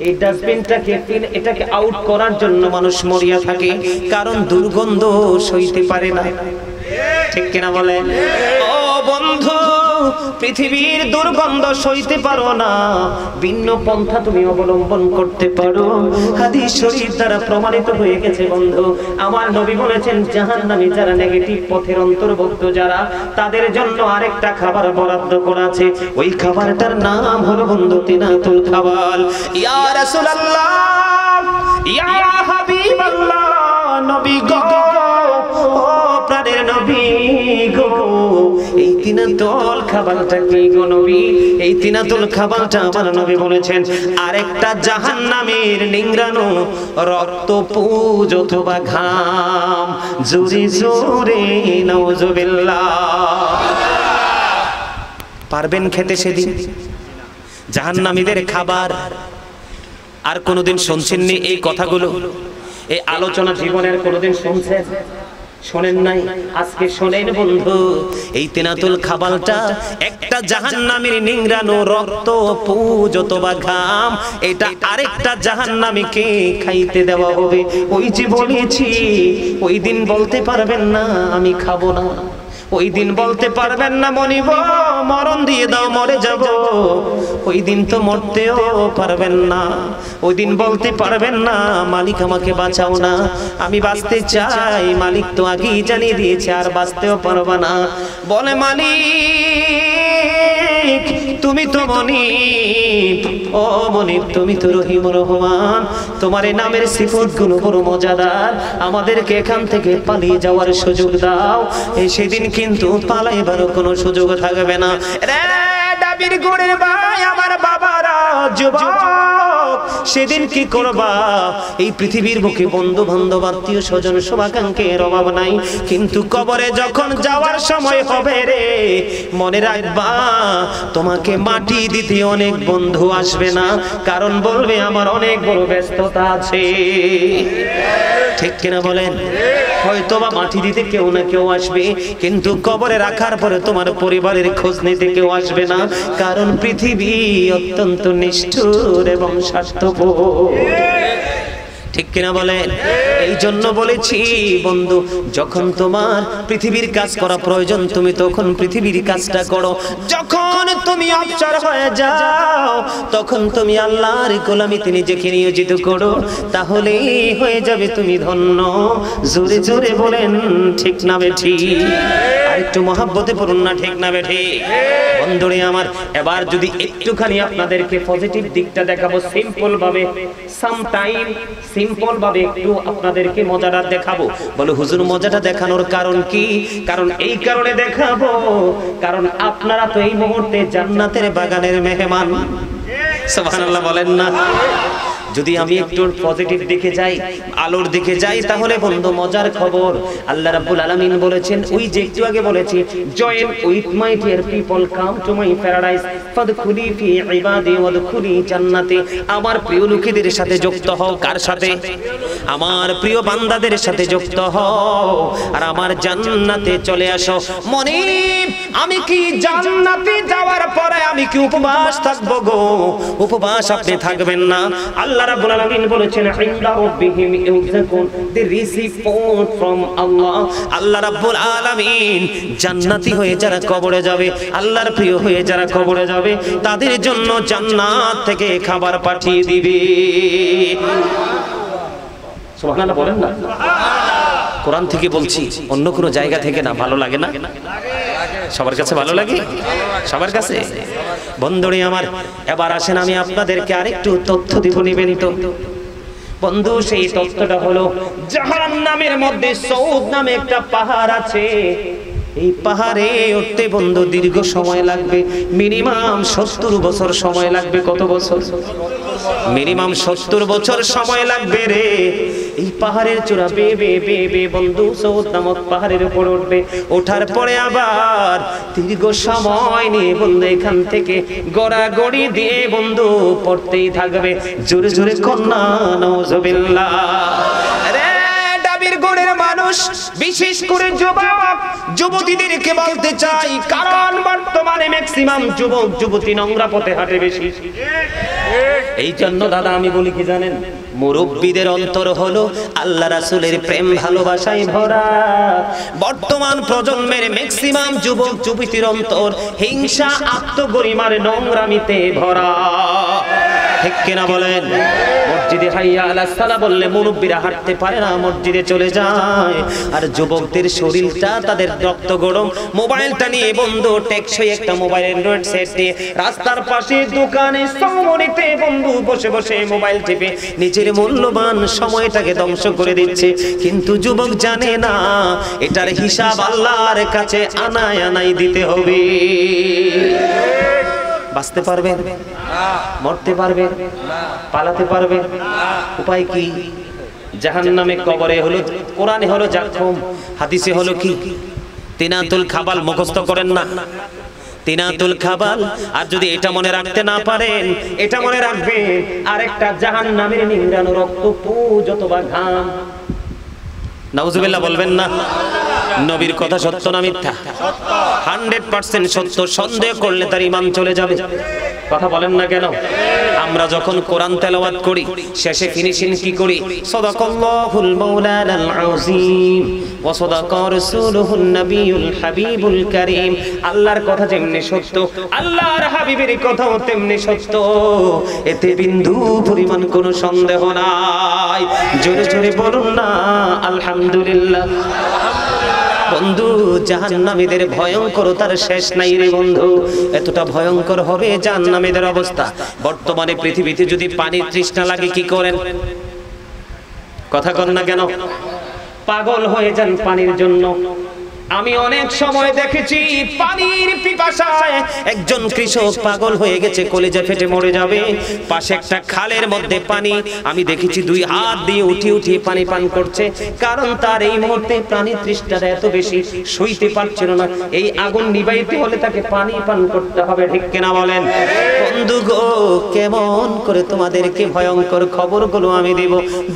এই ডাস্টবিনটাকে এটাকে আউট করার জন্য মানুষ মরিয়া থাকে, কারণ দুর্গন্ধ সইতে পারে না, ঠিক কিনা বলেন? ও বন্ধু পৃথিবীর দুর্গন্ধ সইতে পারো না, ভিন্ন পন্থা তুমি অবলম্বন করতে পারো। হাদিস শরীফ দ্বারা প্রমাণিত হয়ে গেছে বন্ধু। আমার নবী বলেছেন জাহান্নামী যারা, নেগেটিভ পথের অন্তর্ভুক্ত যারা, তাদের জন্য আরেকটা খাবার বরাদ্দ করা আছে। ওই খাবারটার নাম হলো বন্ধু তিনাতুল খাবাল। ইয়া রাসূলুল্লাহ, ইয়া হাবিবাল্লাহ, নবী গো, ও প্রাণের নবী গো, এই তিনাতুল খাবারটা কি গো নবী? এই তিনাতুল খাবারটা আমার নবী বলেছেন আরেকটা জাহান্নামের নিংড়ানো রক্ত, পুজ অথবা ঘাম। জোরে জোরে নাউজুবিল্লাহ। পারবেন খেতে সেদিন জাহান্নামীদের খাবার? আর কোনোদিন শুনছেননি এই কথাগুলো? এই আলোচনা জীবনের কোনোদিন শুনছেন? শোনেন নাই? আজকে শোনেন বন্ধু। এই তিনাতুল খাবালটা একটা জাহান্নামীর নিংড়ানো রক্ত, পুজ অথবা ঘাম, এটা আরেকটা জাহান্নামীকে খাইতে দেওয়া হবে। ওই যে বলেছি, ওই দিন বলতে পারবেন না আমি খাবো না, ওই দিন বলতে পারবেন না মনিব মরণ দিয়ে দাও মরে যাব, ওই দিন তো মরতেও পারবেন না। ওই দিন বলতে পারবেন না মালিক আমাকে বাঁচাও না, আমি বাঁচতে চাই, মালিক তো আগেই জানিয়ে দিয়েছে আর বাঁচতেও পারবা না। বলে মালিক তুমি তো মনিব, ও মনিব তুমি তো রহিম রহমান, তোমার এই নামের সিফতগুলো বড় মজাদার, আমাদেরকে এখান থেকে পালিয়ে যাওয়ার সুযোগ দাও। এই সেদিন কিন্তু পালাইবারও কোনো সুযোগ থাকবে না। রে ডাবির গুড়ের ভাই আমার বাবারা, যুবক সেদিন কি করবা? এই পৃথিবীর বুকে বন্ধু বান্ধব আত্মীয় স্বজন শুভাকাঙ্ক্ষের অভাব নাই, কিন্তু কবরে যখন যাওয়ার সময় হবে রে, মনে রাখবা তোমাকে মাটি দিতে অনেক বন্ধু আসবে না, কারণ বলবে আমার অনেক বড় ব্যস্ততা আছে, ঠিক কিনা বলেন? হয়তো বা মাটি দিতে কেউ না কেউ আসবে, কিন্তু কবরে রাখার পরে তোমার পরিবারের খোঁজ নিতে কেউ আসবে না, কারণ পৃথিবী অত্যন্ত নিষ্ঠুর এবং স্বার্থপর, ঠিক কিনা বলেন? এই জন্য বলেছি বন্ধু, যখন তোমার পৃথিবীর কাজ করা প্রয়োজন তুমি তখন পৃথিবীর কাজটা করো, যখন তুমি অবসর হয়ে যাও তখন তুমি আল্লাহর গোলামিতে নিজেকে নিয়োজিত করো, তাহলে হয়ে যাবে তুমি ধন্য। জোরে জোরে বলেন ঠিক না বেঠি? আর একটু মহাব্বতে পড়ুন না, ঠিক না বেঠি? বন্ধুরে আমার, এবার যদি একটুখানি আপনাদেরকে পজিটিভ দিকটা দেখাবো সিম্পল ভাবে, সামটাইম সিম্পল ভাবে একটু আপনাদেরকে মজাটা দেখাবো। বলে হুজুর মজাটা দেখানোর কারণ কি? কারণ এই কারণে দেখাবো, কারণ আপনারা তো এই মুহূর্তে জান্নাতের বাগানের মেহমান। সুবহানাল্লাহ বলেন না? যদি আমি একটু পজিটিভ দিকে যাই, আলোর দিকে যাই, তাহলে বন্ধু মজার খবর, আল্লাহ রাব্বুল আলামিন বলেছেন, ওই যে একটু আগে বলেছি, join with my dear people, come to my paradise, ফাদখুলি ফি ইবাদি ওয়াদখুলি জান্নাতি। আমার প্রিয় লোকেদের সাথে যুক্ত হও। কার সাথে? আমার প্রিয় বান্দাদের সাথে যুক্ত হও আর আমার জান্নাতে চলে আসো। মনিব, আমি কি জান্নাতে যাওয়ার পরে আমি কি উপবাস থাকবো গো? উপবাস আপনি থাকবেন না। আল্লাহ রাব্বুল আলামিন বলেছেন, ইনদা রাব্বিহিম ইউযাকুন, দে রিসিভ ফোর্থ ফ্রম আল্লাহ। আল্লাহ রাব্বুল আলামিন জান্নাতি হয়ে যারা কবরে যাবে, আল্লাহর প্রিয় হয়ে যারা কবরে যাবে, তাদের জন্য জান্নাত থেকে খাবার পাঠিয়ে দিবে। সুবহানাল্লাহ বলেন না? কোরআন থেকে বলছি, অন্য কোনো জায়গা থেকে না। ভালো লাগে না? সবার কাছে ভালো লাগে? সবার কাছে? বন্ধুরে আমার, এবার আসেন আমি আপনাদেরকে আরেকটু তথ্য দিব, নিবেন তো? বন্ধু, সেই তথ্যটা হলো, জাহান্নামের মধ্যে সৌদ নামে একটা পাহাড় আছে। এই পাহাড়ে উঠতে বন্ধু দীর্ঘ সময় লাগবে, মিনিমাম 70 বছর সময় লাগবে। কত বছর? মিনিমাম 70 বছর সময় লাগবে রে। এই পাহাড়ের চূড়া বেয়ে বন্ধু সৌদ নামক পাহাড়ের উপর উঠবে। ওঠার পরে আবার দীর্ঘ সময় নিয়ে বন্ধু এখান থেকে গড়াগড়ি দিয়ে বন্ধু পড়তেই থাকবে। জোরে জোরে কন্যা নাউজুবিল্লাহ। মানুষ, বিশেষ করে যুবক যুবতীদেরকে বলতে চাই, কারণ বর্তমানে ম্যাক্সিমাম যুবক যুবতী নোংরা পথে হাঁটে বেশি। এই জন্য দাদা আমি বলি কি জানেন, মুরব্বীদের অন্তর হলো আল্লাহ রাসূলের প্রেম ভালোবাসায় ভরা। বর্তমান প্রজন্মের ম্যাক্সিমাম যুবক যুবতীর অন্তর হিংসা, আত্মগরিমার নোংরামিতে ভরা। ঠিক কিনা বলেন? মসজিদে হাইয়া আলাস সালাহ বললে মুরব্বীরা হাঁটতে পারে না, মসজিদে চলে যায়। আর যুবকদের শরীরটা, তাদের রক্ত গরম, মোবাইলটা নিয়ে বন্ধু টেকসই একটা মোবাইল অ্যান্ড্রয়েড সেট নিয়ে রাস্তার পাশে দোকানে সমনিতে বন্ধু বসে বসে মোবাইল টিপে নিজের মূল্যবান সময়টাকে ধ্বংস করে দিচ্ছে। কিন্তু যুবক জানে না এটার হিসাব আল্লাহর কাছে আনায় আনাই দিতে হবে। বাঁচতে পারবেন? মরতে পারবেন? পালাতে পারবেন? উপায় কি? জাহান্নামে কবরে হলো, কোরআনে হলো জাখম, হাদিসে হলো কি? তিনাতুল খাবাল মুখস্থ করেন না? তিনাতুল খাবাল। আর যদি এটা মনে রাখতে না পারেন, এটা মনে রাখবেন, আরেকটা জাহান্নামের নিংড়ানো রক্ত, পুজ অথবা ঘাম। নাউজুবিল্লাহ বলবেন না? নবীর কথা সত্য না মিথ্যা? 100% সত্য। সন্দেহ করলে তার ঈমান চলে যাবে। কথা বলেন না কেন? আমরা যখন কোরআন তেলাওয়াত করি, শেষে ফিনিশিং কি করি? সাদাকাল্লাহুল মাওলানাল আযীম ওয়া সাদাকা রাসূলুহুন নবিয়ুল হাবিবুল কারীম। আল্লাহর কথা যেমনি সত্য, আল্লাহর হাবিবের কথাও তেমনি সত্য, এতে বিন্দু পরিমাণ কোনো সন্দেহ নাই। জোরে জোরে বলুন না আলহামদুলিল্লাহ। বন্ধু, জাহান্নামীদের ভয়ঙ্করতার শেষ নাই রে বন্ধু। এতটা ভয়ঙ্কর হবে জাহান্নামীদের অবস্থা। বর্তমানে পৃথিবীতে যদি পানির তৃষ্ণা লাগে কি করেন? কথা কন না কেন? পাগল হয়ে যান পানির জন্য। আমি অনেক সময় দেখেছি পানির পিপাসায় একজন কৃষক পাগল হয়ে গেছে, কলেজা ফেটে মরে যাবে। পাশে একটা খালের মধ্যে পানি, আমি দেখেছি 2 হাত দিয়ে উঠিয়ে পানি পান করছে, কারণ তার এই মুহূর্তে পানির তৃষ্ণাটা এত বেশি সইতে পারছিল না। এই আগুন নিভাইতে হলে তাকে পানি পান করতে হবে। ঠিক কিনা বলেন? বন্ধু গো, কেমন করে তোমাদেরকে ভয়ঙ্কর খবরগুলো আমি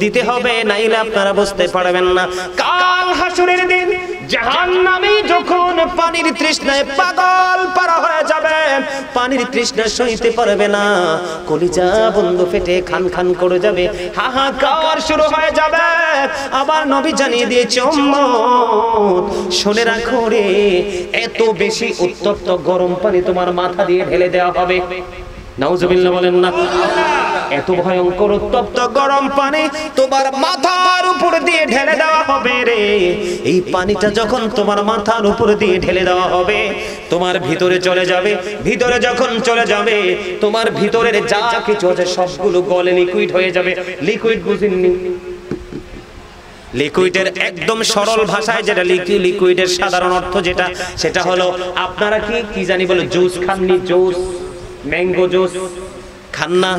দিতে হবে, নাইলে আপনারা বুঝতে পারবেন না। কাল হাসরের দিন জাহান্নামী যখন পানির তৃষ্ণায় পাগল পারা হয়ে যাবে, পানির তৃষ্ণা সইতে পারবে না, কলিজা বন্ধু ফেটে খান খান করে যাবে, হাহাকার শুরু হয়ে যাবে। আবার নবী জানিয়ে দিয়েছে, উম্মত শুনে রাখো রে, এত বেশি উত্তপ্ত গরম পানি তোমার মাথা দিয়ে ঢেলে দেওয়া হবে। নাউজুবিল্লাহ বলেন না? এত ভয়ঙ্কর উত্তপ্ত গরম পানি তোমার মাথার উপর দিয়ে ঢেলে দেওয়া হবে রে। এই পানিটা যখন তোমার মাথার উপর দিয়ে ঢেলে দেওয়া হবে, তোমার ভিতরে চলে যাবে। ভিতরে যখন চলে যাবে, তোমার ভিতরের যা কিছু আছে সবগুলো গলে লিকুইড হয়ে যাবে। লিকুইড বুঝেননি? লিকুইডের একদম সরল ভাষায় যেটা লিকুইডের সাধারণ অর্থ যেটা, সেটা হলো, আপনারা কি জানি বলে জুস খাননি? জুস, ম্যাঙ্গো জুস, খান না?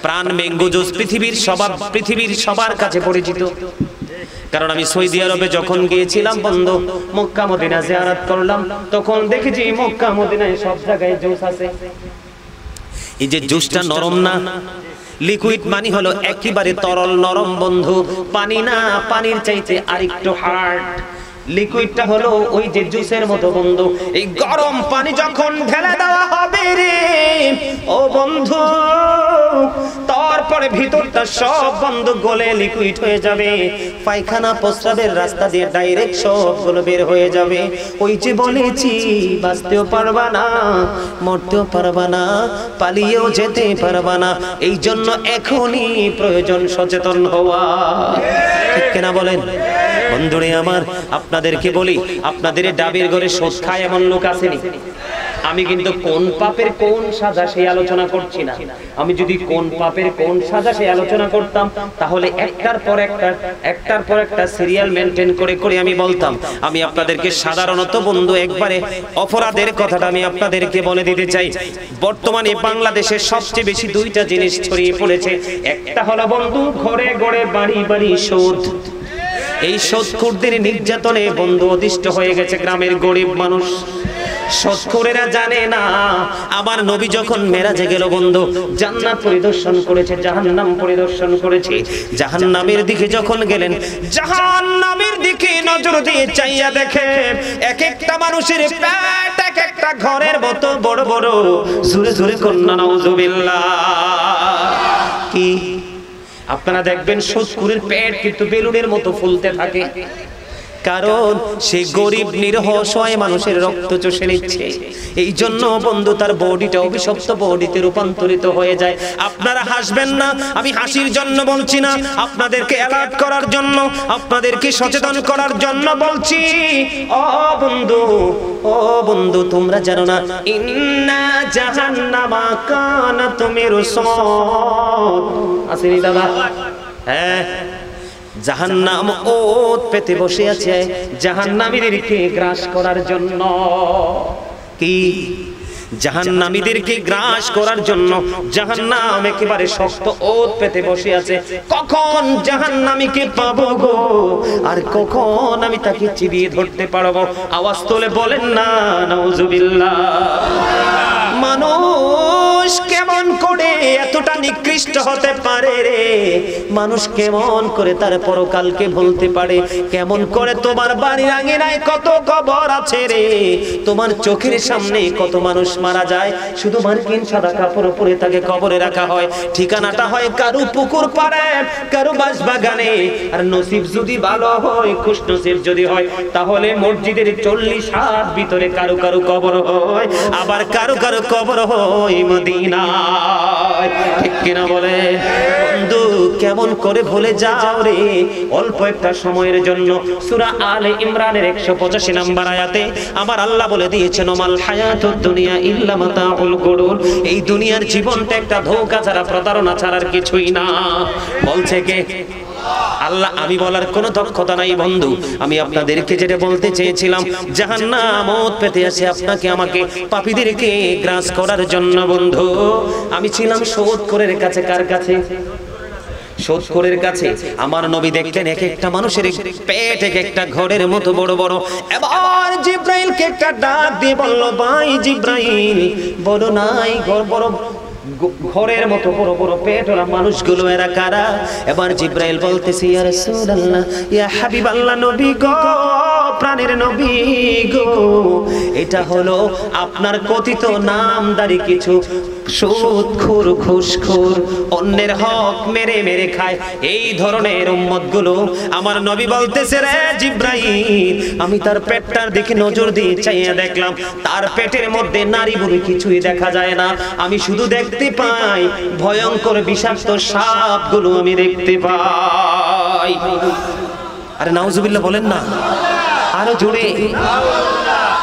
প্রাণ ম্যাঙ্গো জুস পৃথিবীর সবার কাছে পরিচিত। কারণ আমি সৌদি আরবে যখন গিয়েছিলাম বন্ধু, মক্কা মদিনা জিয়ারত করলাম, তখন দেখেছি মক্কা মদিনায় সব জায়গায় জুস আছে। এই যে জুসটা নরম না, লিকুইড মানে হলো একেবারে তরল নরম বন্ধু, পানি না, পানির চাইতে আরেকটু হার্ড। লিকুইডটা হলো ওই যে জুসের মতো বন্ধু। এই গরম পানি যখন ঢেলে দেওয়া হবে রে ও বন্ধু, তারপরে ভিতরটা সব বন্ধু গলে লিকুইড হয়ে যাবে, পায়খানা প্রস্রাবের রাস্তা দিয়ে ডাইরেক্ট সবগুলো বের হয়ে যাবে। ওই যে বলেছি বাঁচতেও পারবা না, মরতেও পারবা না, পালিয়েও যেতে পারবা না। এই জন্য এখনই প্রয়োজন সচেতন হওয়া, ঠিক কিনা বলেন বন্ধুরে আমার? আপনাদেরকে বলি, আপনাদের ডাবের ঘরে সোদ খায় এমন লোক আসেনি? আমি কিন্তু কোন পাপের কোন সাজা সেই আলোচনা করছি না। আমি যদি কোন পাপের কোন সাজা সেই আলোচনা করতাম, তাহলে একটার পর একটা সিরিয়াল মেনটেন করে করে আমি বলতাম। আমি আপনাদেরকে সাধারণত বন্ধু একবারে অপরাধের কথাটা আমি আপনাদেরকে বলে দিতে চাই। বর্তমানে বাংলাদেশে সবচেয়ে বেশি দুইটা জিনিস ছড়িয়ে পড়েছে। একটা হলো বন্ধু ঘরে ঘরে বাড়ি বাড়ি সুদ। এই সুদখোরদের নির্যাতনে বন্ধু অতিষ্ঠ হয়ে গেছে গ্রামের গরিব মানুষ। সুদখোরেরা জানে না আমার নবী যখন মেরাজে গেল বন্ধু, জান্নাত পরিদর্শন করেছে, জাহান্নাম পরিদর্শন করেছে। জাহান্নামের দিকে যখন গেলেন, জাহান্নামের দিকে নজর দিয়ে চাইয়া দেখে এক একটা মানুষের পেট এক একটা ঘরের মতো বড় বড়। জোরে জোরে কন্যা নাউজুবিল্লাহ। কি আপনারা দেখবেন সুদখোরের পেট কিন্তু বেলুনের মতো ফুলতে থাকে, কারণ সে গরিব নিরহ অসহায় মানুষের রক্ত চষে নিচ্ছে। এই জন্য বন্ধু তার বডিটা অভিশপ্ত বডিতে রূপান্তরিত হয়ে যায়। আপনারা হাসবেন না, আমি হাসির জন্য বলছি না, আপনাদেরকে অ্যালার্ট করার জন্য, আপনাদেরকে সচেতন করার জন্য বলছি। ও বন্ধু তোমরা জানো না, ইন্না জাহান্নামা কানাত মিরসাদ। আসেনি দাদা? হ্যাঁ, জাহান্নাম ওত পেতে বসে আছে জাহান্নামীদেরকে গ্রাস করার জন্য। কি? জাহান্নামীদেরকে গ্রাস করার জন্য জাহান্নাম একেবারে শক্ত ওত পেতে বসে আছে। কখন জাহান্নামীকে পাবো গো, আর কখন আমি তাকে চিবিয়ে ধরতে পারবো? আওয়াজ তোলে বলেন না নাউজুবিল্লাহ। মানুষ কেমন করে এতটা নিকৃষ্ট হতে পারে রে? মানুষ কেমন করে তার পরকালকে ভুলতে পারে? কেমন করে তোমার বাড়ির আঙিনায় কত কবর আছে রে, তোমার চোখের সামনে কত মানুষ মারা যায়, শুধু মার্কিন সাদা কাপড় পরে তাকে কবরে রাখা হয়। ঠিকানাটা হয় কারু পুকুর পাড়ে, কারু বাঁশবাগানে। আর নসিব যদি ভালো হয়, খুশ নসিব যদি হয়, তাহলে মসজিদের 40 হাত ভিতরে কারু কারু কবর হয়, আবার কারু কারু কবর হয় মদিনায়। ঠিক কিনা বলে বন্ধু? কেমন করে ভুলে যাও রে অল্প একটা সময়ের জন্য? সূরা আলে ইমরানের 185 নম্বর আয়াতে আমার আল্লাহ বলে দিয়েছেন, ওমাল হায়াতুদ দুনিয়া ইল্লা মাতাউল গুরুর। এই দুনিয়ার জীবনটা একটা ধোঁকা ছাড়া, প্রতারণা ছাড়ার কিছুই না। বলছে কে? আল্লাহ। আমি বলার কোনো দক্ষতা নাই বন্ধু। আমি আপনাদেরকে যেটা বলতে চেয়েছিলাম, জাহান্নাম ওত পেতে আছে আপনাকে আমাকে, পাপীদেরকে গ্রাস করার জন্য বন্ধু। আমি ছিলাম সুদখোরের কাছে। কার কাছে? সুদখোরের কাছে। আমার নবী দেখলেন এক একটা মানুষের পেট এক একটা ঘরের মতো বড় বড়। এবার জিব্রাইলকে একটা ডাক দিয়ে বলল, ভাই জিব্রাইল, বড় নাই ঘর বড় ঘরের মতো বড় বড় পেট ওরা মানুষগুলো এরা কারা? এবার জিব্রাইল বলতেছে, ইয়া রাসূলুল্লাহ, ইয়া হাবিবাল্লাহ, নবী গো, প্রাণের নবী গো, এটা হলো আপনার কথিত নামদারি কিছু সুদখোর, ঘুষখোর, অন্যের হক মেরে মেরে খায়, এই ধরনের উম্মতগুলো। আমার নবী বলতেছে, রে জিব্রাইল, আমি তার পেটটার দিকে নজর দিয়ে চাইয়া দেখলাম, তার পেটের মধ্যে নারী বলে কিছুই দেখা যায় না। আমি শুধু দেখতে পাই ভয়ঙ্কর বিষাক্ত সাপগুলো আমি দেখতে পাই। আরে নাউজুবিল্লাহ বলেন না, আরো জোরে।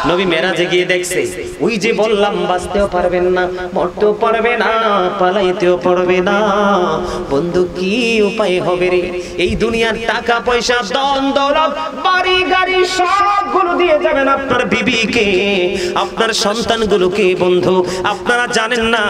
নবী মেরাজে গিয়ে দেখছে ওই যে বললাম বাঁচতেও পারবেন না, মরতেও পারবে না, পালাইতেও পারবে না। বন্ধু কি উপায় হবে রে? এই দুনিয়ার টাকা পয়সা ধন দৌলত বাড়ি গাড়ি সবগুলো দিয়ে যাবেন আপনার বিবিকে, আপনার সন্তানগুলোকে। বন্ধু আপনারা জানেন না,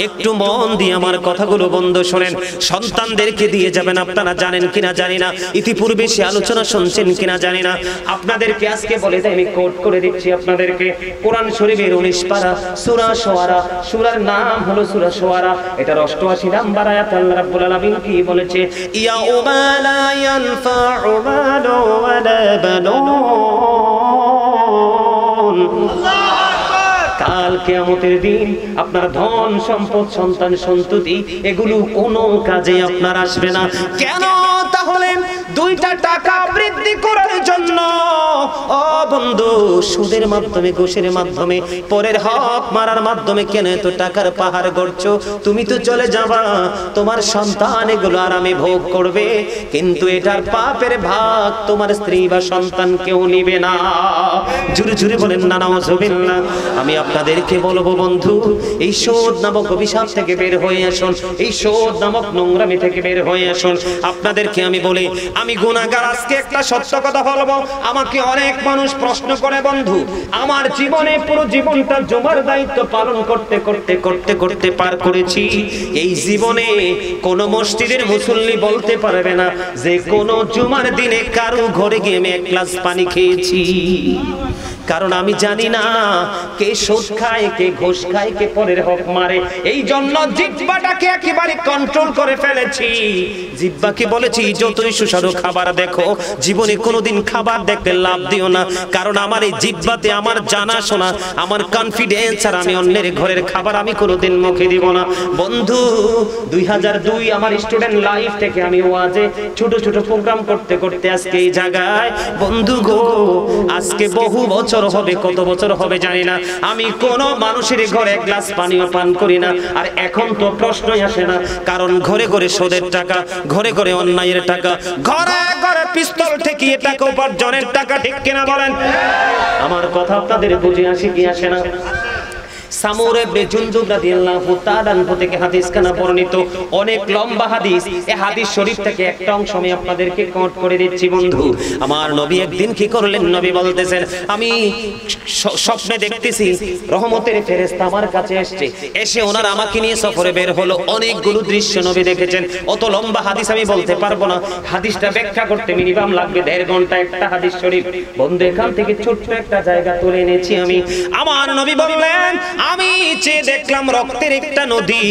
একটু মন দিয়ে আমার কথাগুলো বন্ধু শোনেন। সন্তানদেরকে দিয়ে যাবেন, আপনারা জানেন কিনা জানি না, ইতিপূর্বে সে আলোচনা শুনছেন কিনা জানি না। আপনাদেরকে আজকে বলে দেয়, আমি কোট করে দিচ্ছি আপনাদেরকে, কোরআন শরীফের 19 পারা সূরা শুআরা, সূরার নাম হলো সূরা শুআরা, এটার 88 নাম্বার আয়াত আল্লাহ রাব্বুল আলামিন কি বলেছে? ইয়াউমা লা ইয়ানফাউ মালু ওয়ালা বানুন। কাল কিয়ামতের দিন আপনার ধন সম্পদ সন্তান সন্ততি এগুলো কোনো কাজে আপনার আসবে না। কেন? তাহলে দুইটা টাকা বৃদ্ধি করার জন্য ও বন্ধু সুদের মাধ্যমে ঘুষের মাধ্যমে পরের হক মারার মাধ্যমে কেন এত টাকার পাহাড় গড়ছো? তুমি তো চলে যাবা, তোমার সন্তান এগুলো আরামে ভোগ করবে, কিন্তু এটার পাপের ভাগ তোমার স্ত্রী বা সন্তান কেউ নিবে না। জুরে জুরে বলেন না নাউজুবিল্লাহ। আমি আপনাদেরকে বলবো বন্ধু, এই সুদ নামক অভিশাপ থেকে বের হয়ে আসুন, এই সুদ নামক নোংরামি থেকে বের হয়ে আসুন। আপনাদেরকে আমি বলি, আমি গুনাহগার। আজকে একটা সত্য কথা বলবো, আমাকে অনেক মানুষ প্রশ্ন করে বন্ধু, আমার জীবনে পুরো জীবনটা জুমার দায়িত্ব পালন করতে করতে করতে করতে পার করেছি, এই জীবনে কোন মসজিদের মুসল্লি বলতে পারবে না যে কোন জুমার দিনে কারো ঘরে গিয়ে আমি এক গ্লাস পানি খেয়েছি। কারণ আমি জানি না কে সুদ খায়, কে ঘুষ খায়, কে পরের হক মারে। এই জন্য জিহ্বাটাকে একেবারে কন্ট্রোল করে ফেলেছি। জিহ্বাকে বলেছি যতই সুস্বাদু খাবার দেখো, জীবনে কোনোদিন খাবার দেখতে লাভ দিও না, কারণ আমার এই জিহ্বাতে আমার জানাশোনা, আমার কনফিডেন্স, আর আমি অন্যের ঘরের খাবার আমি কোনোদিন মুখে দিব না। বন্ধু 2002 আমার স্টুডেন্ট লাইফ থেকে আমি ওয়াজে ছোট ছোট প্রোগ্রাম করতে করতে আজকে এই জায়গায় বন্ধু গো, আজকে বহু বছর হবে, কত বছর হবে জানি না, আমি কোন মানুষের ঘরে এক গ্লাস পানিও পান করি না। আর এখন তো প্রশ্নই আসে না, কারণ ঘরে ঘরে সুদের টাকা, ঘরে ঘরে অন্যায়ের টাকা, ঘরে ঘরে পিস্তল ঠেকিয়ে টাকা উপার্জনের টাকা, ঠিক কিনা বলেন? আমার কথা আপনাদের বুঝে আসে কি আসে না? সামুর ইবনে জুনদুব রাদিয়াল্লাহু তাআলা আনহু থেকে হাদিস খানা বর্ণিত, অনেক লম্বা হাদিস। এই হাদিস শরীফ থেকে একটা অংশ আমি আপনাদেরকে কোট করে দিচ্ছি বন্ধু। আমার নবী একদিন কি করলেন? নবী বলতেছেন, আমি স্বপ্নে দেখতেছি রহমতের ফেরেশতা আমার কাছে আসছে, এসে ওনারা আমাকে নিয়ে সফরে বের হলো। অনেকগুলো দৃশ্য নবী দেখেছেন। অত লম্বা হাদিস আমি বলতে পারবো না, হাদিসটা ব্যাখ্যা করতে মিনিমাম লাগবে 1.5 ঘন্টা একটা হাদিস শরীফ। বন্ধু এখান থেকে ছোট্ট একটা জায়গা তুলে এনেছি আমি। আমার নবী বললেন, আমি চেয়ে দেখলাম রক্তের একটা নদী,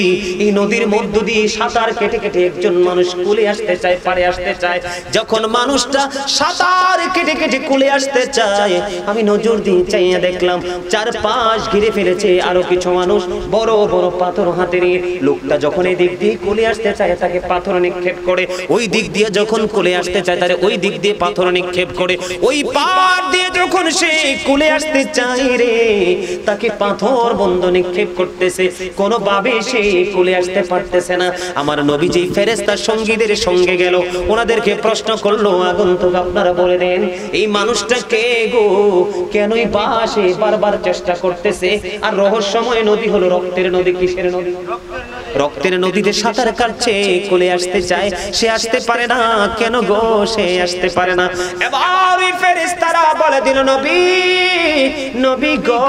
এই নদীর মধ্য দিয়ে সাঁতার কেটে কেটে একজন মানুষ কুলে আসতে চায়, পারে আসতে চায়। যখন মানুষটা সাঁতার কেটে কেটে কুলে আসতে চায়, আমি নজর দিয়ে চাইয়া দেখলাম চারপাশ ঘিরে ফেলেছে আরো কিছু মানুষ, বড় বড় পাথর হাতে নিয়ে। লোকটা যখন এই দিক দিয়ে কুলে আসতে চায় তাকে পাথর নিক্ষেপ করে, ওই দিক দিয়ে যখন কুলে আসতে চায় তারে ওই দিক দিয়ে পাথর নিক্ষেপ করে, ওই পার দিয়ে যখন সে কুলে আসতে চায় রে, তাকে পাথর বন্ধ নিক্ষেপ করতেছে, কোনোভাবে সে কুলে আসতে পারতেছে না। আমার নবী যেই ফেরেশতার সঙ্গীদের সঙ্গে গেল, ওনাদেরকে প্রশ্ন করলো, আগন্তুক আপনারা বলে দেন এই মানুষটা কে গো, কেনই বা সে বারবার চেষ্টা করতেছে? আর রহস্যময় নদী হলো রক্তের নদী। কিসের নদী? রক্তের নদীতে সাঁতার কাটছে, কোলে আসতে চায়, সে আসতে পারে না। কেন গো সে আসতে পারে না? এবার ওই ফেরেশতারা বলে দিল, নবী নবী গো,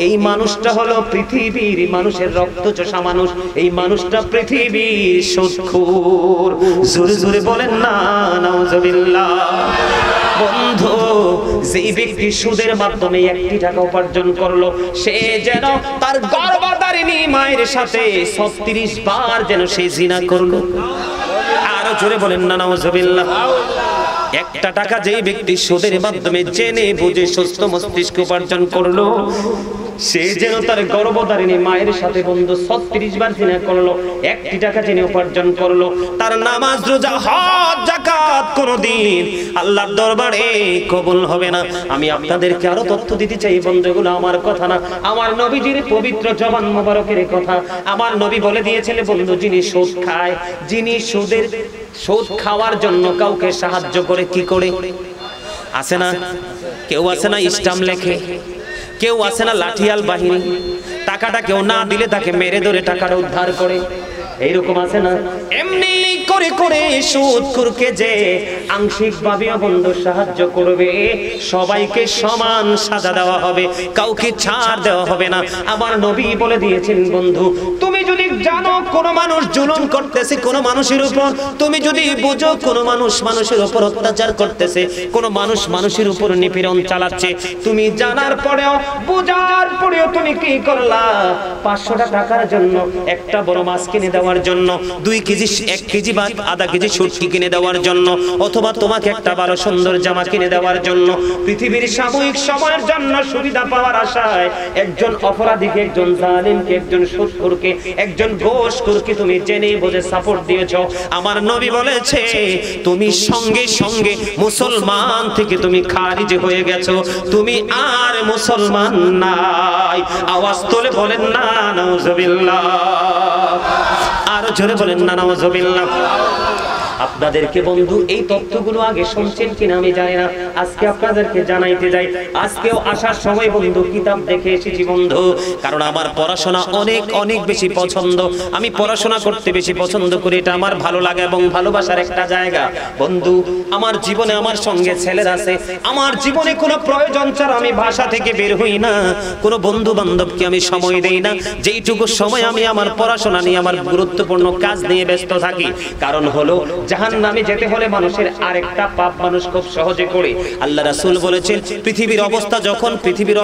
এই মানুষটা হলো পৃথিবীর মানুষের রক্তচোষা মানুষ, এই মানুষটা পৃথিবীর সুদখোর। জোরে জোরে বলেন না নাউজুবিল্লাহ। বন্ধু যেই ব্যক্তি সুদের মাধ্যমে 1 টাকা উপার্জন করলো, সে যেন তার গর্ভধারিণী মায়ের সাথে 36 বার যেন সে জিনা করলো। আরো জোরে বলেন না নাউজুবিল্লাহ। 1 টাকা যেই ব্যক্তি সুদের মাধ্যমে জেনে বুঝে সুস্থ মস্তিষ্ক উপার্জন করলো, সে যেন তার গর্ভধারিণী মায়ের সাথে বন্ধু 36 বার জিনা করলো। 1 টাকা জেনে উপার্জন করলো, তার নামাজ রোজা হজ যাকাত কোনদিন আল্লাহর দরবারে কবুল হবে না। আমি আপনাদেরকে আরো তথ্য দিতে চাই বন্ধুগুলো, আমার কথা না, আমার নবীজির পবিত্র জবান মোবারকের কথা। আমার নবী বলে দিয়েছিলেন বন্ধু, যিনি সুদ খায়, যিনি সুদ খাওয়ার জন্য কাউকে সাহায্য করে, কি করে? আছে না? কেউ আছে না স্টাম্প লেখে, কেউ আছে না লাঠিয়াল বাহিনী, টাকাটা কেউ না দিলে তাকে মেরে ধরে টাকাটা উদ্ধার করে, এইরকম আছে না? এমনি করে করে সুদখোরকে যে আংশিক ভাবে বন্ধু সাহায্য করবে, সবাইকে সমান সাজা দেওয়া হবে, কাউকে ছাড় দেওয়া হবে না। আমার নবী বলে দিয়েছেন বন্ধু, তুমি যদি জানো কোন মানুষ জুলুম করতেছে কোন মানুষের উপর, তুমি যদি বুঝো কোন মানুষ মানুষের উপর অত্যাচার করতেছে, কোন মানুষ মানুষের উপর নিপীড়ন চালাচ্ছে, তুমি জানার পরেও বুঝার পরেও তুমি কি করলা? 500 টাকার জন্য একটা বড় মাছ কিনে দেওয়ার জন্য, 2 কেজি 1 কেজি বা আধা কেজি শুটকি কিনে দেওয়ার জন্য, অথবা তোমাকে একটা ভালো সুন্দর জামা কিনে দেওয়ার জন্য, পৃথিবীর সাময়িক সময়ের জন্য সুবিধা পাওয়ার আশায় একজন অপরাধীকে, একজন জালিমকে, একজন সুদখোরকে, একজন ঘুষখোরকে তুমি জেনে বুঝে সাপোর্ট দিয়েছো। আমার নবী বলেছে তুমি সঙ্গে সঙ্গে মুসলমান থেকে তুমি খারিজ হয়ে গেছো, তুমি আর মুসলমান নাই। আওয়াজ তোলে বলেন না নাউজুবিল্লাহ, আর জোরে বলেন না নাউজুবিল্লাহ। আপনাদেরকে বন্ধু এই তথ্যগুলো আগে শুনছেন কিনা আমি জানি না, আজকে আপনাদেরকে জানাইতে যাই। আজকেও আসার সময় বন্ধু কিতাব দেখে এসেছি বন্ধু, কারণ আমার পড়াশোনা অনেক অনেক বেশি পছন্দ, আমি পড়াশোনা করতে বেশি পছন্দ করি, এটা আমার ভালো লাগে এবং ভালোবাসার একটা জায়গা। বন্ধু আমার জীবনে আমার সঙ্গে ছেলেরা আছে, আমার জীবনে কোনো প্রয়োজন ছাড়া আমি বাসা থেকে বের হই না, কোনো বন্ধু বান্ধবকে আমি সময় দেই না, যেইটুকু সময় আমি আমার পড়াশোনা নিয়ে আমার গুরুত্বপূর্ণ কাজ নিয়ে ব্যস্ত থাকি। কারণ হলো জাহান্নামে যেতে হলে মানুষের আরেকটা পাপ মানুষ খুব সহজে করে। আল্লাহ রাসূল বলেছেন পৃথিবীর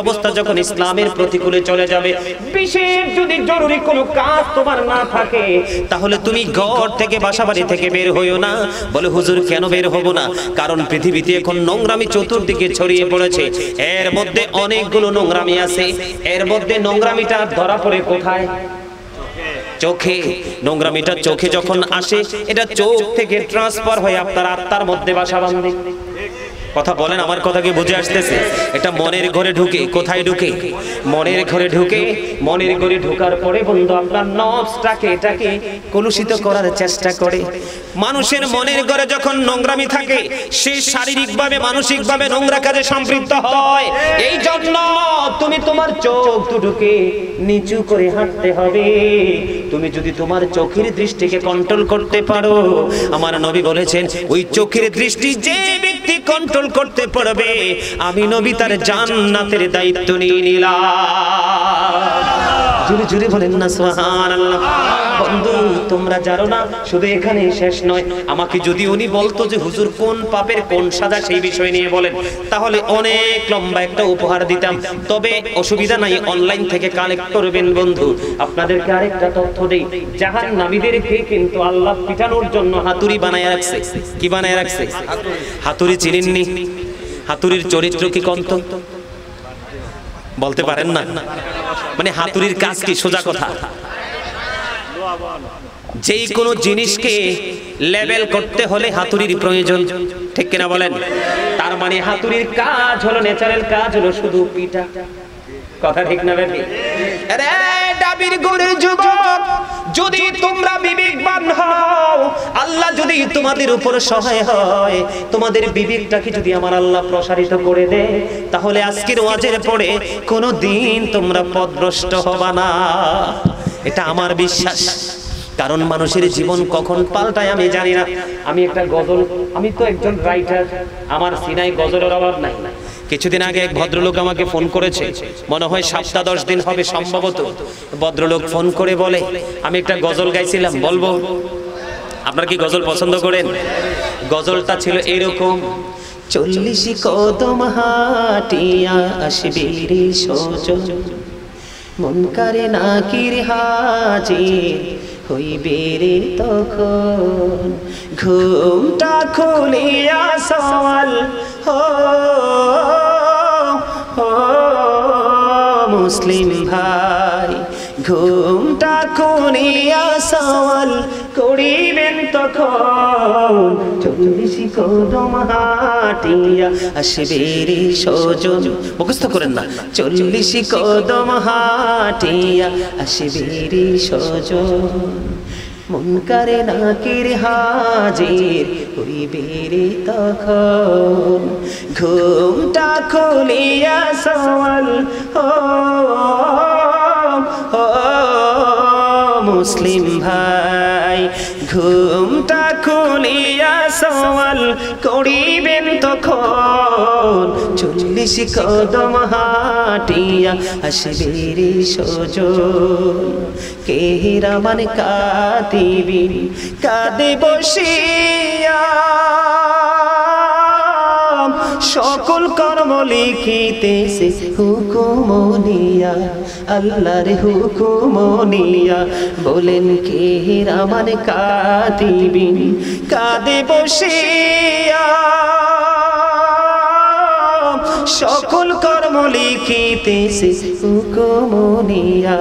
অবস্থা যখন ইসলামের প্রতিকূলে চলে যাবে, বিশেষ যদি জরুরি কোনো কাজ তোমার না থাকে, তাহলে তুমি ঘর থেকে বাসাবাড়ি থেকে বের হইও না। বলে হুজুর কেন বের হব না? কারণ পৃথিবীতে এখন নোংরামি চতুর্দিকে ছড়িয়ে পড়েছে, এর মধ্যে অনেকগুলো নোংরামি আছে, এর মধ্যে নোংরামিটা ধরা পড়ে কোথায়? চোখে। নোংরামিটা চোখে যখন আসে, এটা চোখ থেকে ট্রান্সফার হয়ে আপনার আত্মার মধ্যে বাসা বাঁধে। কথা বলেন, আমার কথা কি বুঝে আসতেছে? এটা মনের ঘরে ঢুকে। কোথায় ঢুকে? মনের ঘরে ঢুকে। মনের ঘরে ঢোকার পরে বন্ধু আপনার নফসটাকে এটাকে কলুষিত করার চেষ্টা করে। মানুষের মনের ঘরে যখন নোংরামি থাকে, সে শারীরিকভাবে মানসিকভাবে নোংরা কাজে সম্পৃক্ত হয়। এই জন্য তুমি তোমার চোখ দুটোকে নিচু করে হাঁটতে হবে। তুমি যদি তোমার চোখের দৃষ্টিকে কন্ট্রোল করতে পারো, আমার নবী বলেছেন ওই চোখের দৃষ্টি যে ব্যক্তি কন্ট্রোল করতে পারবে, আমি নবী তার জান্নাতের দায়িত্ব নিয়ে নিলাম। জুড়ে জুড়ে বলেন না সুবহানাল্লাহ। বন্ধু তোমরা জানো না, শুধু এখানে শেষ নয়, আমাকে যদি উনি বলতো যে হুজুর কোন পাপের কোন সাজা সেই বিষয় নিয়ে বলেন, তাহলে অনেক লম্বা একটা উপহার দিতাম। তবে অসুবিধা নাই, অনলাইন থেকে কালেক্ট করবেন বন্ধু। আপনাদেরকে আরেকটা তথ্য দেই, জাহান্নামীদেরকে কিন্তু আল্লাহ পিটানোর জন্য হাতুড়ি বানায় রাখছে। কি বানায় রাখছে? হাতুড়ি। চিনেননি? হাতুড়ির চরিত্র কি কন্ত বলতে পারেন না? মানে হাতুড়ির কাজ কি? সোজা কথা, যেই কোনো জিনিসকে লেভেল করতে হলে হাতুড়ির প্রয়োজন, ঠিক কিনা বলেন? তার মানে হাতুড়ির কাজ হলো, ন্যাচারাল কাজ হলো শুধু পিটা। কথা ঠিক না বেটি? আরে ডাবির গড়ের যুবক, যদি তোমরা বিবেকবান হও, আল্লাহ যদি তোমাদের উপর সহায় হয়, তোমাদের বিবেকটাকে যদি আমার আল্লাহ প্রসারিত করে দেয়, তাহলে আজকের ওয়াজের পরে কোনো দিন তোমরা পথভ্রষ্ট হবা না। এটা আমার বিশ্বাস। কারণ মানুষের জীবন কখন পাল্টায় আমি জানি না। আমি একটা গজল, আমি তো একজন রাইটার, আমার সিনাই গজলের অভাব নাই। কিছুদিন আগে এক ভদ্রলোক আমাকে ফোন করেছে, মনে হয় 7-10 দিন হবে সম্ভবত। ভদ্রলোক ফোন করে বলে আমি একটা গজল গাইছিলাম, বলবো? আপনারা কি গজল পছন্দ করেন? গজলটা ছিল এইরকম: 40 কদম হাঁটিয়া আসবি রে সজন, মুনকারে নাকির হাজির হইবে রে তখন, ঘুমটা খুলিয়া সওয়াল মুসলিম ভাই, ঘুমটা খুলিয়া সওয়াল করিবেন তখন, 40 কদম হাঁটিয়া আসবে রে সজন। মুখস্থ করেন না, 40 কদম হাঁটিয়া আসবে রে সজন, মুনকারে নাকির হাজির হইবে রে তখন ঘুমটা খুলিয়া সওয়াল মুসলিম ভাই ঘুমটা খুলিয়া সওয়াল করিবেন তখন 40 কদম হাঁটিয়া আসবে রে সজন কে রামান কাঁদিবিন কাঁদে বসিয়া সকল কর্ম লিখিতেছে হুকুম নিয়া আল্লাহর হুকুম নিয়া বলেন কে রামান কাঁদিবিন কাঁদে বসিয়া সকল কর্ম লিখিতেছে হুকুম নিয়া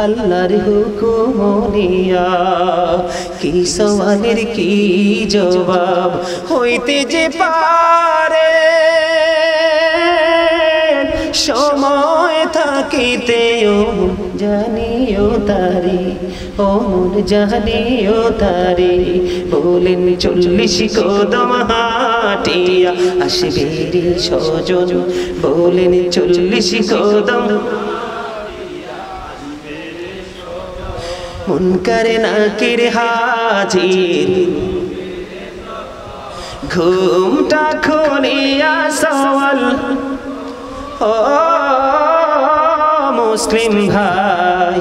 আল্লাহর হুকুম নিয়া কি সওয়ালের কি জবাব হইতে যে পারে সময় থাকিতেও জানিও তারে ও মন জানিও তারে বলেন 40 কদম হাঁটিয়া আসবে রে সজন বলেন 40 কদম মুনকারে নাকির হাজির ঘুমটা খুলিয়া সওয়াল মুসলিম ভাই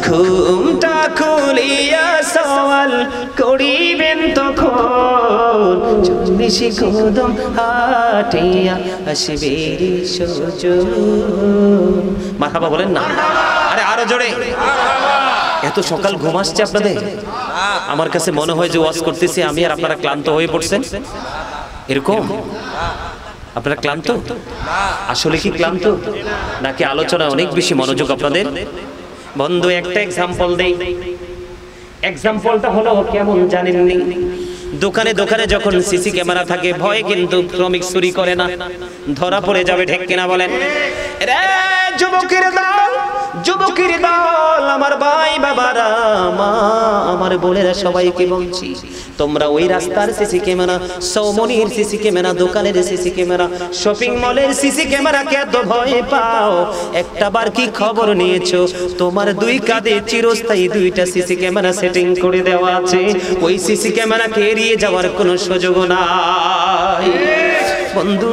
ঘুমটা খুলিয়া সওয়াল করিবেন তখন 40 কদম হাঁটিয়া আসবে রে সজন মারহাবা বলেন না আরে আরো জোরে এত সকাল ঘুম আসছে আপনাদের আমার কাছে মনে হয় যে ওয়াজ করতেছি আমি আর আপনারা ক্লান্ত হয়ে পড়ছেন এরকম আপনারা ক্লান্ত আসলে কি ক্লান্ত নাকি আলোচনা অনেক বেশি মনোযোগ আপনাদের বন্ধু একটা এক্সাম্পল দেই এক্সাম্পলটা হলো কেমন জানেননি দোকানে দোকানে যখন সিসি ক্যামেরা থাকে ভয় কিন্তু শ্রমিক চুরি করে না ধরা পড়ে যাবে ঠিক কিনা বলেন রে যুবকের দল যুবকের দল আমার ভাই বাবারা মা আমার বোনেরা সবাইকে বলছি তোমরা ওই রাস্তার সিসি ক্যামেরা সৌমনির সিসি ক্যামেরা দোকানের সিসি ক্যামেরা শপিং মলের সিসি ক্যামেরাকে এত ভয় পাও একটা বার কি খবর নিয়েছো তোমার দুই কাঁধে চিরস্থায়ী 2টা সিসি ক্যামেরা সেটিং করে দেওয়া আছে ওই সিসি ক্যামেরাকে এড়িয়ে যাওয়ার কোনো সুযোগ নাই বন্ধু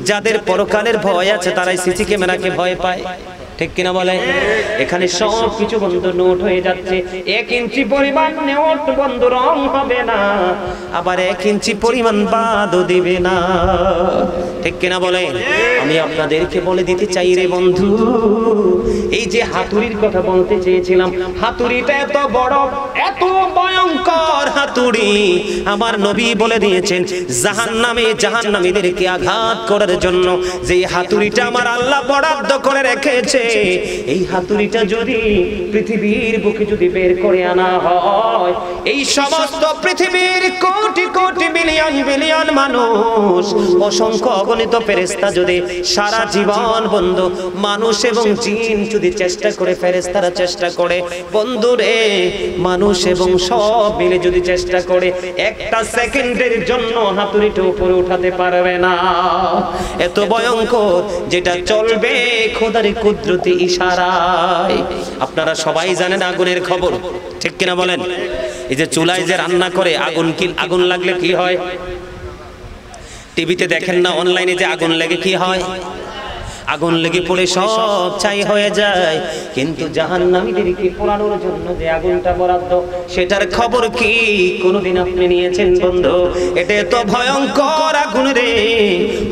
যাদের পরকালের ভয় আছে তারাই সিসি ক্যামেরাকে ভয় পায় ঠিক কিনা বলে এখানে সব কিছু বন্ধু নোট হয়ে যাচ্ছে 1 ইঞ্চি পরিমাণ নোট বন্ধু রং হবে না আবার 1 ইঞ্চি পরিমাণ বাদও দিবে না ঠিক কিনা বলে আমি আপনাদেরকে বলে দিতে চাই রে বন্ধু এই যে হাতুড়ির কথা বলতে চেয়েছিলাম হাতুড়িটা এত বড় এত ভয়ঙ্কর হাতুড়ি আমার নবী বলে দিয়েছেন জাহান্নামীদেরকে আঘাত করার জন্য যে হাতুড়িটা আমার আল্লাহ বরাদ্দ করে রেখেছে এই হাতুড়িটা যদি পৃথিবীর বুকে যদি বের করে আনা হয় এই সমস্ত পৃথিবীর কোটি কোটি বিলিয়ন বিলিয়ন মানুষ অসংখ্য অগণিত ফেরেশতা যদি সারা জীবন বন্ধু মানুষ এবং জিন যদি চেষ্টা করে ফেরেশতারা চেষ্টা করে বন্ধু রে মানুষ এবং সব মিলে যদি চেষ্টা করে একটা সেকেন্ডের জন্য হাতুড়িটা উপরে উঠাতে পারবে না এত ভয়ঙ্কর যেটা চলবে খোদার কুদরতি ইশারায় আপনারা সবাই জানেন আগুনের খবর ঠিক কিনা বলেন এই যে চুলায় যে রান্না করে আগুন লাগলে কি হয় টিভিতে দেখেন না অনলাইনে যে আগুন লাগে কি হয় আগুন লেগে পড়ে সব ছাই হয়ে যায় কিন্তু জাহান্নামীদেরকে পোড়ানোর জন্য যে আগুনটা বরাদ্দ সেটার খবর কি কোনদিন আপনি নিয়েছেন বন্ধু এটা তো ভয়ঙ্কর আগুন রে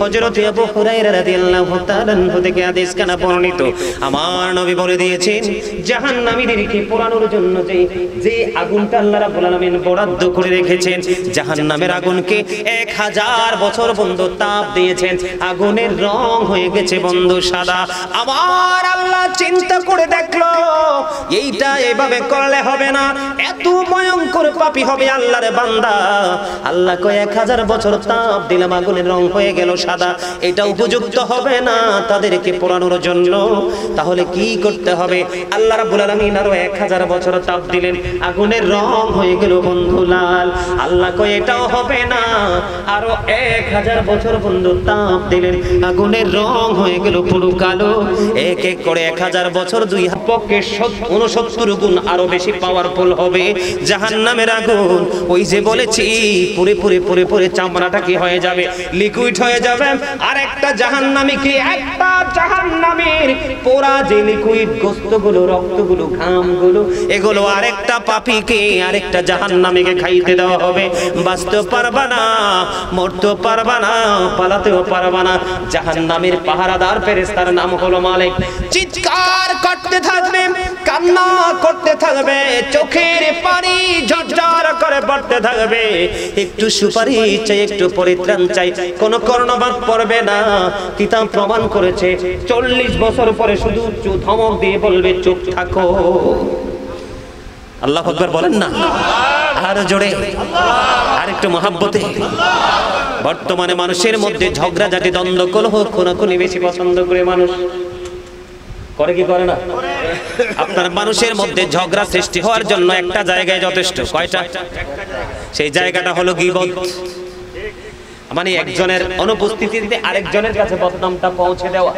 হযরত আবু হুরায়রা রাদিয়াল্লাহু তাআলা থেকে হাদিস কানা বর্ণিত আমার নবী বলে দিয়েছেন জাহান্নামীদেরকে পোড়ানোর জন্য যে আগুনটা আল্লাহ রাব্বুল আলামিন বরাদ্দ করে রেখেছেন জাহান্নামের আগুনকে 1000 বছর বন্ধু তাপ দিয়েছেন আগুনের রং হয়ে গেছে বন্ধু সাদা আমার আল্লাহ চিন্তা করে দেখলো এই এইটা এভাবে করলে হবে না, এত ভয়ঙ্কর পাপী হবে আল্লাহর বান্দা। আল্লাহ কয় 1000 বছর তাপ দিলাম, আগুনের রং হয়ে গেল সাদা, এটা উপযুক্ত হবে না তাদেরকে পোড়ানোর জন্য। তাহলে কি করতে হবে? আল্লাহ রাব্বুল আলামিন আরো 1000 বছর তাপ দিলেন, আগুনের রং হয়ে গেল বন্ধু লাল। আল্লাহ কয় এটাও হবে না, আরো 1000 বছর বন্ধু তাপ দিলেন, আগুনের রং হয়ে গেল পুরো কালো। এক এক করে 1000 বছর দুই পক্ষে 69 গুণ আরো বেশি পাওয়ারফুল হবে জাহান্নামের আগুন। ওই যে বলেছি পুরে পুরে পুরে পুরে চামড়াটা কি হয়ে যাবে, লিকুইড হয়ে যাবে। আর একটা জাহান্নামী কি, একটা জাহান্নামীর পোড়া যে লিকুইড গোস্তগুলো, রক্তগুলো, ঘামগুলো, এগুলো আরেকটা পাপীকে, আরেকটা জাহান্নামীকে খাইতে দেওয়া হবে। বাঁচতেও পারবা না, মরতেও পারবা না, পালাতেও পারবা না। জাহান্নামের পাহারাদার ফেরেশতার নাম হলো মালিক। চিৎকার করতে থাকবে, কান্না করতে থাকবে, চোখের পানি ঝরঝর করে পড়তে থাকবে। একটু সুপারিশ চাই, একটু পরিত্রাণ চাই, কোনো কর্ণপাত পড়বে না। কিতাব প্রমাণ করেছে 40 বছর পরে শুধু ধমক দিয়ে বলবে চুপ থাকো। আল্লাহু আকবার বলেন না, আর জোরে, আর একটু মহাব্বতে। বর্তমানে মানুষের মধ্যে ঝগড়াঝাটি, দ্বন্দ্ব, কলহ, খুনাখুনি বেশি পছন্দ করে মানুষ। করে কি করে না? আপনার মানুষের মধ্যে ঝগড়া সৃষ্টি হওয়ার জন্য একটা জায়গায় যথেষ্ট। কয়টা? সেই জায়গাটা হলো গীবত। মানে একজনের অনুপস্থিতিতে আরেকজনের কাছে বদনামটা পৌঁছে দেওয়া।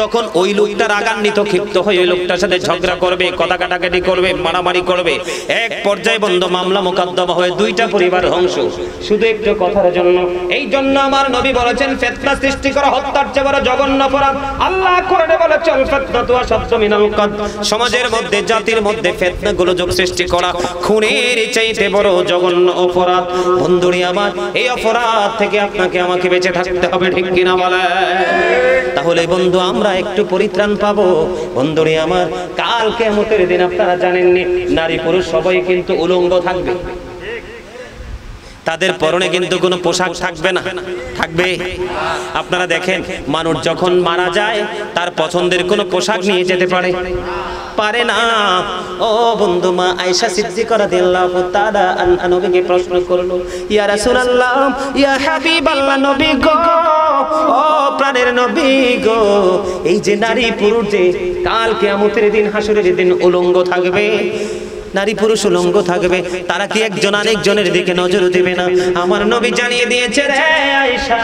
তখন ওই লোকটা রাগান্বিত, ক্ষিপ্ত হয়ে ওই লোকটার সাথে ঝগড়া করবে, কথা কাটাকাটি করবে, মারামারি করবে। এক পর্যায়ে বন্ধ মামলা মোকদ্দমা হয়ে দুইটা পরিবার ধ্বংস, শুধু একটু কথার জন্য। এই জন্য আমার নবী বলেছেন, ফিতনা সৃষ্টি করা হত্যার চেয়ে বড় জঘন্য অপরাধ। আল্লাহ কোরআনে বলেছেন, ফিতনাতু আশাদ্দু মিনাল কতল। সমাজের মধ্যে, জাতির মধ্যে ফিতনা গোলযোগ সৃষ্টি করা খুনের চাইতে বড় জঘন্য অপরাধ। বন্ধুরি আমার, এই অপরাধ থেকে আপনাকে আমাকে বেঁচে থাকতে হবে, ঠিক কিনা বলে? তাহলে বন্ধু আমরা একটু পরিত্রাণ পাবো। বন্ধুরে আমার, কাল কিয়ামতের দিন আপনারা জানেননি, নারী পুরুষ সবাই কিন্তু উলঙ্গ থাকবে। তাদের পরনে কিন্তু কোনো পোশাক থাকবে না, থাকবে? আপনারা দেখেন, মানুষ যখন মারা যায় তার পছন্দের কোনো পোশাক নিয়ে যেতে পারে? পারে না। ও বন্ধু, মা আয়েশা সিদ্দিকা রাদিয়াল্লাহু তাআলা আনহা নবীকে প্রশ্ন করলো, ইয়া রাসূলুল্লাহ, ইয়া হাবিবাল্লাহ, নবী গো, ও প্রাণের নবী গো, এই যে নারী পুরুষ যে কাল কিয়ামতের দিন, হাসরের দিন উলঙ্গ থাকবে, নারী পুরুষ উলঙ্গ থাকবে, তারা কি একজন আরেকজনের দিকে নজর দিবে না? আমার নবী জানিয়ে দিয়েছে, রে আয়েশা,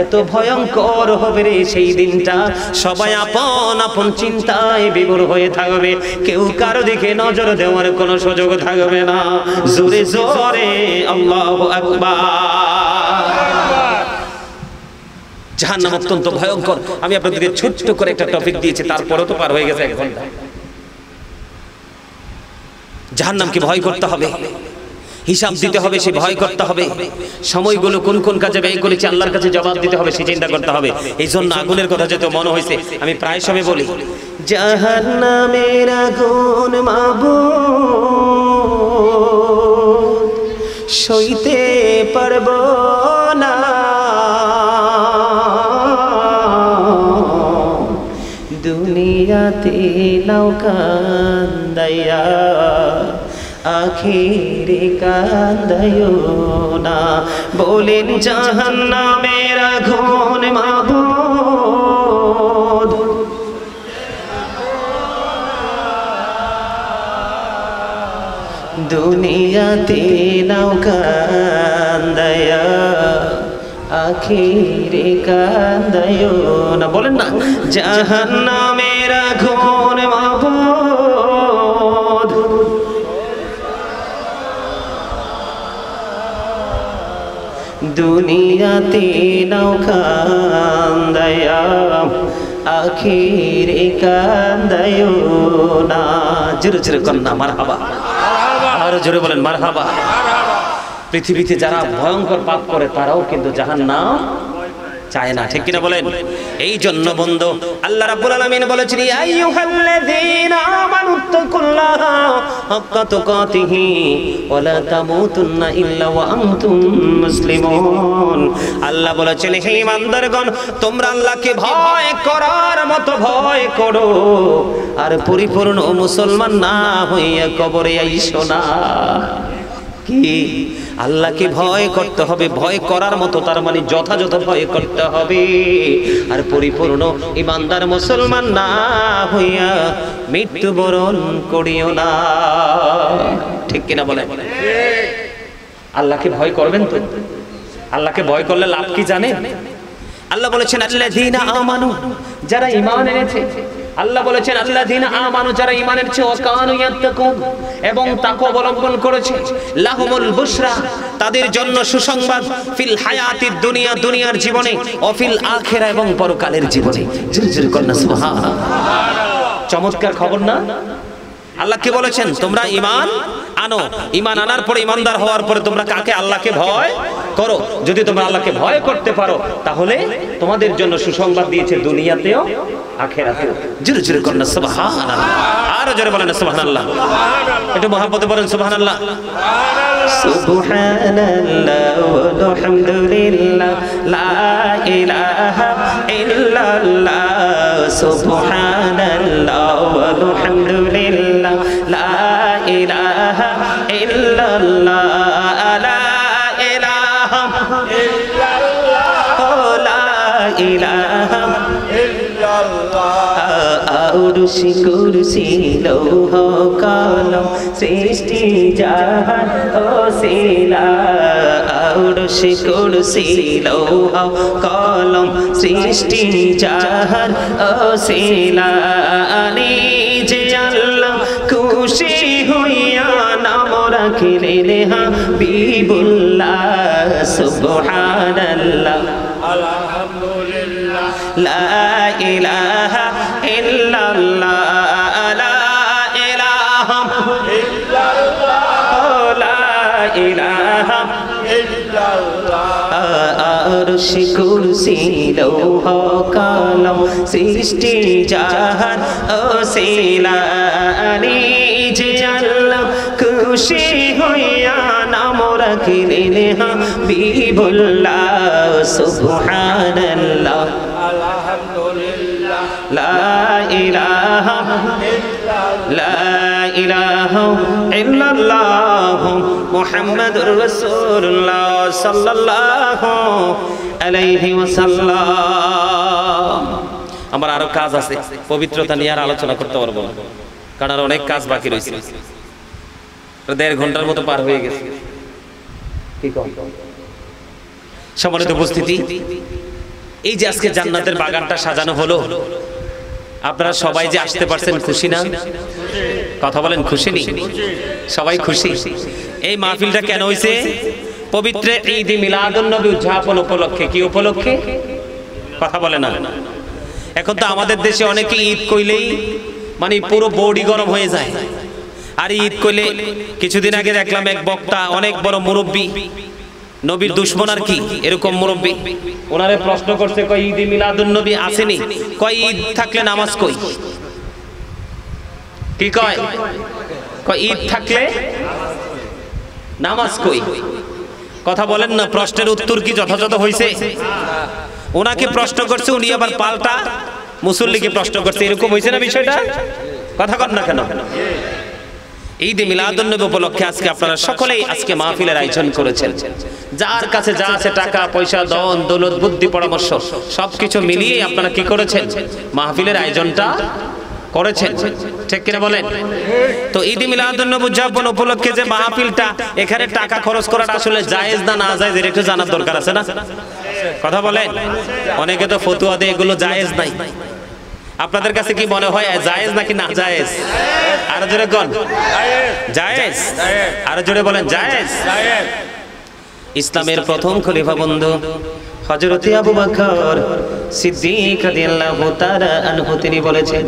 এত ভয়ঙ্কর হবে রে সেই দিনটা। সবাই আপন আপন চিন্তায় বিভোর হয়ে থাকবে, কেউ কারো দিকে নজর দেওয়ার কোনো সুযোগ থাকবে না। জোরে জোরে আল্লাহু আকবার। জাহান্নাম অত্যন্ত ভয়ঙ্কর। আমি আপনাদেরকে ছোট্ট করে একটা টপিক দিয়েছি, তারপরেও তো পার হয়ে গেছে 1 ঘন্টা। জাহান্নামকে ভয় করতে হবে, হিসাব দিতে হবে, সে ভয় করতে হবে। সময়গুলো কোন কোন কাজে ব্যয় করেছে আল্লাহর কাছে জবাব দিতে হবে, সে চিন্তা করতে হবে। এই জন্য আগুনের কথা যেহেতু মনে হয়েছে, আমি প্রায় সময় বলি, জাহান্নামের আগুন মাবুদ সইতে পারবো না, দুনিয়াতে নৌকা কান্দাইয়া আখিরে কান্দাইও না। বলেন জাহান্নামের আগুন মাবুদ দুনিয়াতে নৌকা কান্দাইয়া আখিরে কান্দাইও না। বলেন না, জাহান্নামের আগুন মাবুদ দুনিয়াতে নৌকা কান্দাইয়া আখিরে কান্দাইও না। জোরে জোরে কন্যা মারহাবা, আরো জোরে বলেন মারহাবা। পৃথিবীতে যারা ভয়ঙ্কর পাপ করে তারাও কিন্তু জাহান্নাম চায় না, ঠিক কিনা বলেন? এই জন্য বন্ধু, আল্লাহ রাব্বুল আলামিন বলেছেন, ইয়া আইয়ুহাল্লাযীনা আমানুত্তাকুল্লাহা হাক্কা তুকাতিহি ওয়া লা তামুতুন্না ইল্লা ওয়া আনতুম মুসলিমুন। আল্লাহ বলেছেন, হে ঈমানদারগণ, তোমরা আল্লাহকে ভয় করার মতো ভয় করো, আর পরিপূর্ণ মুসলমান না হইয়া কবরে আইসো না। কি আল্লাহকে ভয় করতে হবে, ভয় করার মতো, তার মানে যথাযথ ভয় করতে হবে, আর পরিপূর্ণ ঈমানদার মুসলমান না হইয়া মৃত্যুবরণ করিও না। ঠিক কিনা বলেন? আল্লাহকে ভয় করবেন তো? আল্লাহকে ভয় করলে লাভ কি জানেন? আল্লাহ বলেছেন আল্লাযীনা আমানু, যারা ঈমান এনেছে। আল্লাহ বলেছেন আল্লাযীনা আমানু, যারা ঈমান এনেছে, ওয়া কানু ইয়াত্তাকুন, এবং তাকওয়া অবলম্বন করেছে, লাহুমুল বুশরা, তাদের জন্য সুসংবাদ, ফিল হায়াতিদ দুনিয়া, দুনিয়ার জীবনে, ও ফিল আখিরা, এবং পরকালের জীবনে। জোরে জোরে বলেন সুবহানাল্লাহ। চমৎকার খবর না? আল্লাহ কি বলেছেন? তোমরা ঈমান আনো, ঈমান আনার পরে, ঈমানদার হওয়ার পরে তোমরা কাকে? আল্লাহকে ভয় করো। যদি তোমরা আল্লাহকে ভয় করতে পারো, তাহলে তোমাদের জন্য সুসংবাদ দিয়েছে দুনিয়াতেও আখিরাতেও। জোরে জোরে বলেন সুবহানাল্লাহ। আরো জোরে বলেন সুবহানাল্লাহ। একটু মহব্বতে বলেন সুবহানাল্লাহ। সুবহানাল্লাহ ওয়া আলহামদুলিল্লাহ, লা ইলাহা ইল্লাল্লাহ, সুবহানাল্লাহ ওয়া আলহামদুলিল্লাহ, লা ইলাহা ইল্লাল্লাহ, লা ইলাহা ইল্লাল্লাহ, লা ইলাহা আরশি কুরসি লৌহ কলম সৃষ্টি জাহান ওসিলা, আরশি কুরসি লৌহ কলম সৃষ্টি জাহান ওসিলা, নিজে আল্লাহ খুশি হইয়া নাম রাখিলেন হাবিবুল্লাহ। সুবহানাল্লাহ আলহামদুলিল্লাহ, লা ইলাহা ইল্লাল্লাহ, লা ইলাহা ইল্লাল্লাহ, লা ইলাহা ইল্লাল্লাহ, আরশি কুরসি লৌহ কলম সৃষ্টি জাহান ওসিলা, নিজে আল্লাহ খুশি হইয়া নাম রাখিলেন হাবিবুল্লাহ। সুবহানাল্লাহ আলহামদুলিল্লাহ, লা ইলাহা ইল্লাল্লাহ, লা ইলাহা ইল্লাল্লাহ, মুহাম্মাদুর রাসূলুল্লাহ সাল্লাল্লাহু আলাইহি ওয়াসাল্লাম। আমার আরো কাজ আছে, পবিত্রতা নিয়ে আর আলোচনা করতে পারবো না, কারণ আর অনেক কাজ বাকি রয়েছে। 1.5 ঘন্টার মতো পার হয়ে গেছে। সম্মানিত উপস্থিতি, এই যে আজকে জান্নাতের বাগানটা সাজানো হলো, আপনারা সবাই যে আসতে পারছেন, খুশি না? কথা বলেন, খুশি নি? সবাই খুশি? এই মাহফিলটা কেন হইছে? পবিত্র ঈদ মিলাদুন নবী উদযাপন উপলক্ষে। কি উপলক্ষে? কথা বলে না। এখন তো আমাদের দেশে অনেকে ঈদ কইলেই মানে পুরো বডি গরম হয়ে যায়। আর ঈদ কইলে, কিছুদিন আগে দেখলাম এক বক্তা, অনেক বড় মুরব্বী, নবীর দুশমন আর কি, এরকম মুরব্বী, ওনারে প্রশ্ন করছে, কই ঈদ মিলাদুন নবী আসেনি? কই ঈদ থাকলে নামাজ কই? কি কয়? কই ঈদ থাকলে নামাজ কই? কথা বলেন না। প্রশ্নের উত্তর কি যথাযথ হয়েছে? ওনাকে প্রশ্ন করছে, উনি আবার পাল্টা মুসল্লিকে প্রশ্ন করছে, এরকম হয়েছে না বিষয়টা? কথা কন না কেন? ঈদ মিলাদুন নবী উপলক্ষে আজকে আপনারা সকলেই আজকে মাহফিলের আয়োজন করেছেন। যার কাছে যা আছে, টাকা পয়সা, ধন দৌলত, বুদ্ধি, পরামর্শ, সবকিছু মিলিয়ে আপনারা কি করেছেন? মাহফিলের আয়োজনটা করেছেন। ঠিক কিনা বলেন? তো ঈদ মিলাদুন নবী উদযাপন উপলক্ষে যে মাহফিলটা, এখানে টাকা খরচ করাটা আসলে জায়েজ না না জায়েজ, এটা একটু জানার দরকার আছে না? কথা বলেন। অনেকে তো ফতোয়া দেয় এগুলো জায়েজ নাই। আপনাদের কাছে কি মনে হয় জায়েজ নাকি না জায়েজ? আরো জোরে কোন? জায়েজ। আরো জোরে বলেন, জায়েজ। ইসলামের প্রথম খলিফা বন্ধু হযরত আবু বকর সিদ্দিক রাদিয়াল্লাহু তাআলা আনহু তিনি বলেছেন,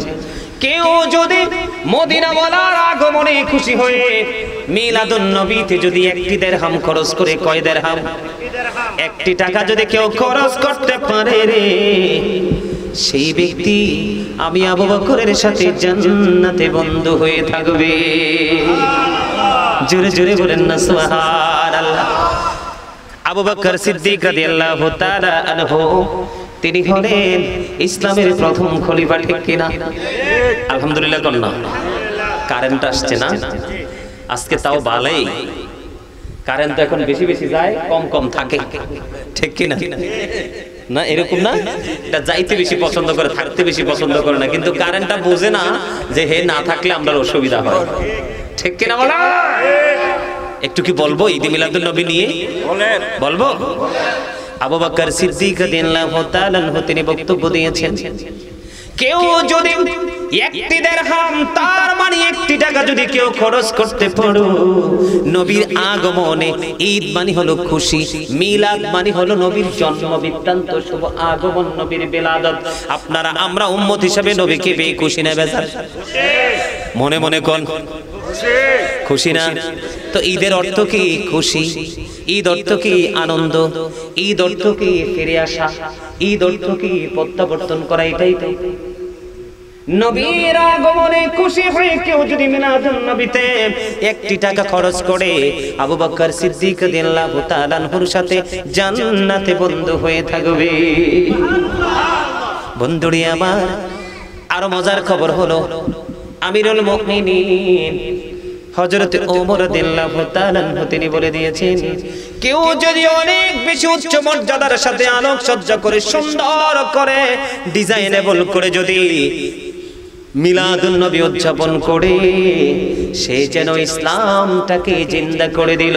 কেউ যদি মদিনা ওয়ালার আগমনে খুশি হয়ে মিলাদুন নবীতে যদি 1 দিরহাম খরচ করে, কয় দিরহাম? 1 টাকা যদি কেউ খরচ করতে পারে রে, সেই ব্যক্তি আমি আবু বকরের সাথে জান্নাতে বন্ধু হয়ে থাকবে। জোরে জোরে বলেন না সুবহানাল্লাহ। আবু বকর সিদ্দিক রাদিয়াল্লাহু তাআলা আনহু তিনি হলেন ইসলামের প্রথম খলিফা, ঠিক কিনা? আলহামদুলিল্লাহ কোন না? কারেন্ট আসছে না আজকে, তাও ভালোই। কারেন্ট তো এখন বেশি বেশি যায়, কম কম থাকে, ঠিক কিনা? না এরকম না, এটা যাইতে বেশি পছন্দ করে, থাকতে বেশি পছন্দ করে না, কিন্তু কারেন্টটা বোঝে না যে হে না থাকলে আমরা অসুবিধা হয়, ঠিক কিনা বলা? একটু কি বলবো ঈদে মিলাদুন নবী নিয়ে? বলবো। আবু বকর সিদ্দিক রাদিয়াল্লাহু তাআলা আনহু তিনি বক্তব্য দিয়েছেন, কেউ যদি একটি দিরহাম, তার মানে 1 টাকা যদি কেউ খরচ করতে পারো নবীর আগমনে, ঈদ মানে হলো খুশি, মিলাদ মানে হলো নবীর জন্ম বৃত্তান্ত, শুভ আগমন, নবীর বেলাদত, আপনারা আমরা উম্মত হিসেবে নবীকে পেয়ে খুশি না বেজার? মনে মনে কোন খুশি না? তো ঈদের অর্থ কি? খুশি। ঈদ অর্থ কি? আনন্দ। ঈদ অর্থ কি? ফিরে আসা। ঈদ অর্থ কি? প্রত্যাবর্তন করা। এটাই তো নবীর আগমনে খুশি হয়ে কেউ যদি মিলাদুন নবীতে 1 টাকা খরচ করে আবু বকর সিদ্দিক রাদিয়াল্লাহু তাআলা আনহুর সাথে জান্নাতে বন্ধু হয়ে থাকবে। বন্ধুরে আমার আরো মজার খবর হলো আমিরুল মুমিনিন হযরত ওমর রাদিয়াল্লাহু তাআলা আনহু তিনি বলে দিয়েছেন, কেউ যদি অনেক বেশি উচ্চ মর্যাদার সাথে আলোক সজ্জা করে, সুন্দর করে, ডিজাইনেবল করে যদি মিলাদুন নবী উদযাপন করে, সে যেন ইসলামটাকে জিন্দা করে দিল।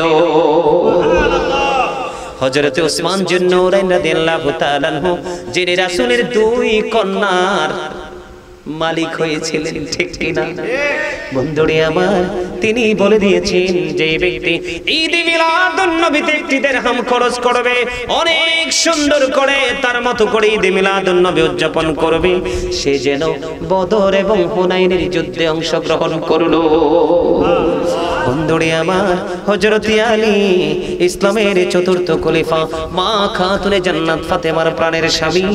হযরত ওসমান জুন্নুরাইন রাদিয়াল্লাহু তাআলা আনহু যিনি রাসূলের 2 কন্যার মালিক হয়েছিলেন, ঠিক কিনা? বন্ধুরে আমার তিনি বলে দিয়েছেন যে ব্যক্তি ঈদ মিলাদুন নবীতে 1 দিরহাম খরচ করবে, অনেক সুন্দর করে তার মতো করে ঈদ মিলাদুন নবী উদযাপন করবে, সে যেন বদর এবং হুনাইনের যুদ্ধে অংশগ্রহণ করলো। বন্ধুরে আমার হযরত আলী ইসলামের 4র্থ খলিফা, মা খাতুনে জান্নাত ফাতেমার প্রাণের স্বামী,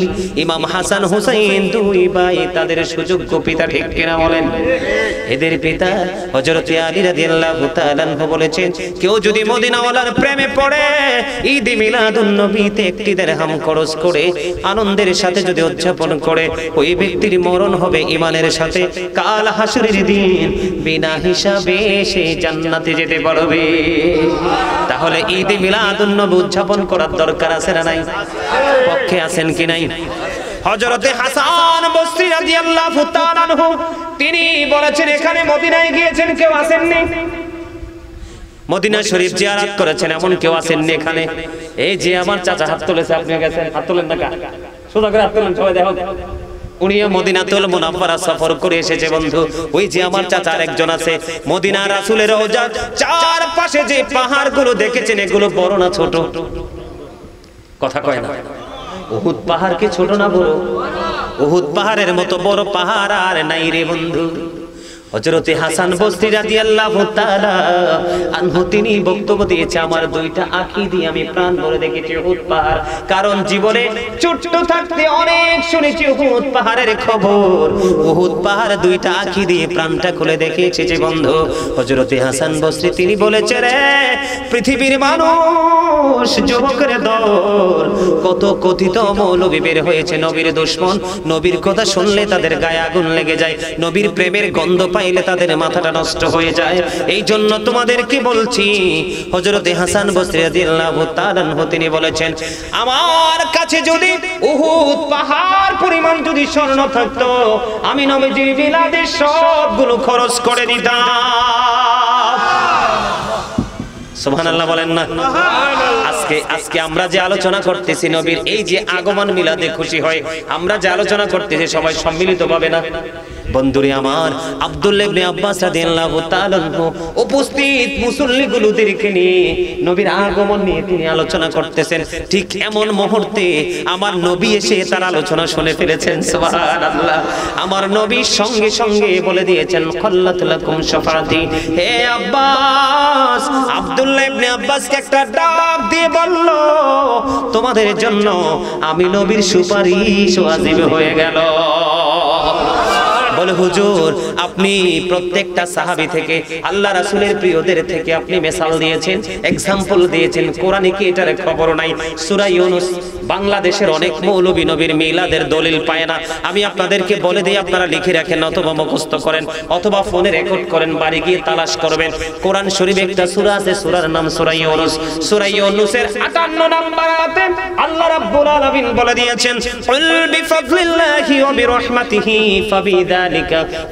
ইমাম হাসান হুসাইন 2 ভাই, তাদের সুযোগ্য পিতা, ঠিক কিনা বলেন? এদের পিতা হযরত আলী রাদিয়াল্লাহু তাআলা আনহু বলেছেন, কেউ যদি মদিনাওয়ালার প্রেমে পড়ে ঈদ মিলাদুন নবীতে 1 দিরহাম খরচ করে আনন্দের সাথে যদি উদযাপন করে, ওই ব্যক্তির মরণ হবে ঈমানের সাথে, কাল হাসরের দিন বিনা হিসাবে সে জান্নাতে যেতে পারবে। তাহলে ঈদ মিলাদুন নবী উদযাপন করার দরকার আছে না নাই? পক্ষে আছেন কি নাই? হযরতে হাসান বসরি রাদিয়াল্লাহু তাআলা আনহু তিনি বলেছেন, এখানে মদিনায় গিয়েছেন, কেউ আসেননি? মদিনা শরীফ জিয়ারত করেছেন, এমন কেউ আসেননি এখানে? এই যে আমার চাচা হাত তুলেছে, আপনি গেছেন, হাত তোলেন না, সোজা করে হাত তোলেন, সবাই দেখো। উনিও মদিনাতুল মুনাওয়ারা সফর করে এসেছে বন্ধু। ওই যে আমার চাচার একজন আছে, মদিনা রাসূলের রওজা চারপাশে যে পাহাড়গুলো দেখেছেন, এগুলো বড় না ছোট? কথা কয় না? উহুদ পাহাড় কি ছোট না বড়? উহুদ পাহাড়ের মতো বড় পাহাড় আর নাই রে বন্ধু। হযরতে হাসান বসরি রাদিয়াল্লাহু তাআলা আনহু তিনি বক্তব্য দিয়েছে, আমার 2টা আঁখি দিয়ে আমি প্রাণ ভরে দেখেছি উহুদ পাহাড়, কারণ জীবনে ছোট্ট থাকতে অনেক শুনেছি উহুদ পাহাড়ের খবর। উহুদ পাহাড় 2টা আঁখি দিয়ে প্রাণটা খুলে দেখেছি যে বন্ধু। হযরতে হাসান বসরি তিনি বলেছে, রে পৃথিবীর মানুষ, যুবকের দল, কত কথিত মৌলবী বের হয়েছে, নবীর দুশমন, নবীর কথা শুনলে তাদের গায়ে আগুন লেগে যায়, নবীর প্রেমের গন্ধ পাইলে তাদের মাথাটা নষ্ট হয়ে যায়। এই জন্য তোমাদেরকে বলছি, হযরতে হাসান বসরি রাদিয়াল্লাহু তাআলা আনহু তিনি বলেছেন, আমার কাছে যদি উহুদ পাহাড় পরিমাণ যদি স্বর্ণ থাকতো, আমি নবীজির মিলাদে সবগুলো খরচ করে দিতাম। সুবহানাল্লাহ বলেন না? আজকে আমরা যে আলোচনা করতেছি নবীর এই যে আগমন, মিলাদে খুশি হয়, আমরা যে আলোচনা করতেছি সবাই সম্মিলিত ভাবে না, বন্ধুরে আমার, আব্দুল্লাহ ইবনে আব্বাস রাদিয়াল্লাহু তাআলা উপস্থিত মুসল্লিগুলোদেরকে নিয়ে নবীর আগমন নিয়ে তিনি আলোচনা করতেছেন। ঠিক এমন মুহূর্তে আমার নবী এসে তার আলোচনা শুনে ফেলেছেন। সুবহানাল্লাহ। আমার নবী সঙ্গে সঙ্গে বলে দিয়েছেন, খাল্লাত লাকুম শাফাতি। হে আব্বাস, আব্দুল্লাহ ইবনে আব্বাসকে একটা ডাক দিয়ে বলল, তোমাদের জন্য আমি নবীর সুপারিশ ওয়াজিব হয়ে গেল। বলে হুজুর, আপনি প্রত্যেকটা সাহাবী থেকে, আল্লাহ রাসূলের প্রিয়দের থেকে আপনি মিসাল দিয়েছেন, এক্সাম্পল দিয়েছেন। কোরআনে কি এটার খবর নাই? সূরা ইউনূস, বাংলাদেশের অনেক মৌলবী নবীর মিলাদের দলিল পায় না। আমি আপনাদেরকে বলে দেই, আপনারা লিখে রাখেন অথবা মুখস্থ করেন অথবা ফোনে রেকর্ড করেন, বাড়ি গিয়ে তালাশ করবেন। কোরআন শরীফে একটা সূরা আছে, সূরার নাম সূরা ইউনূস। সূরা ইউনূসের 58 নম্বর আয়াতে আল্লাহ রাব্বুল আলামিন বলে দিয়েছেন, কুল বিফাদলিল্লাহি ওয়া বিরহমাতিহি ফাবিযালিকা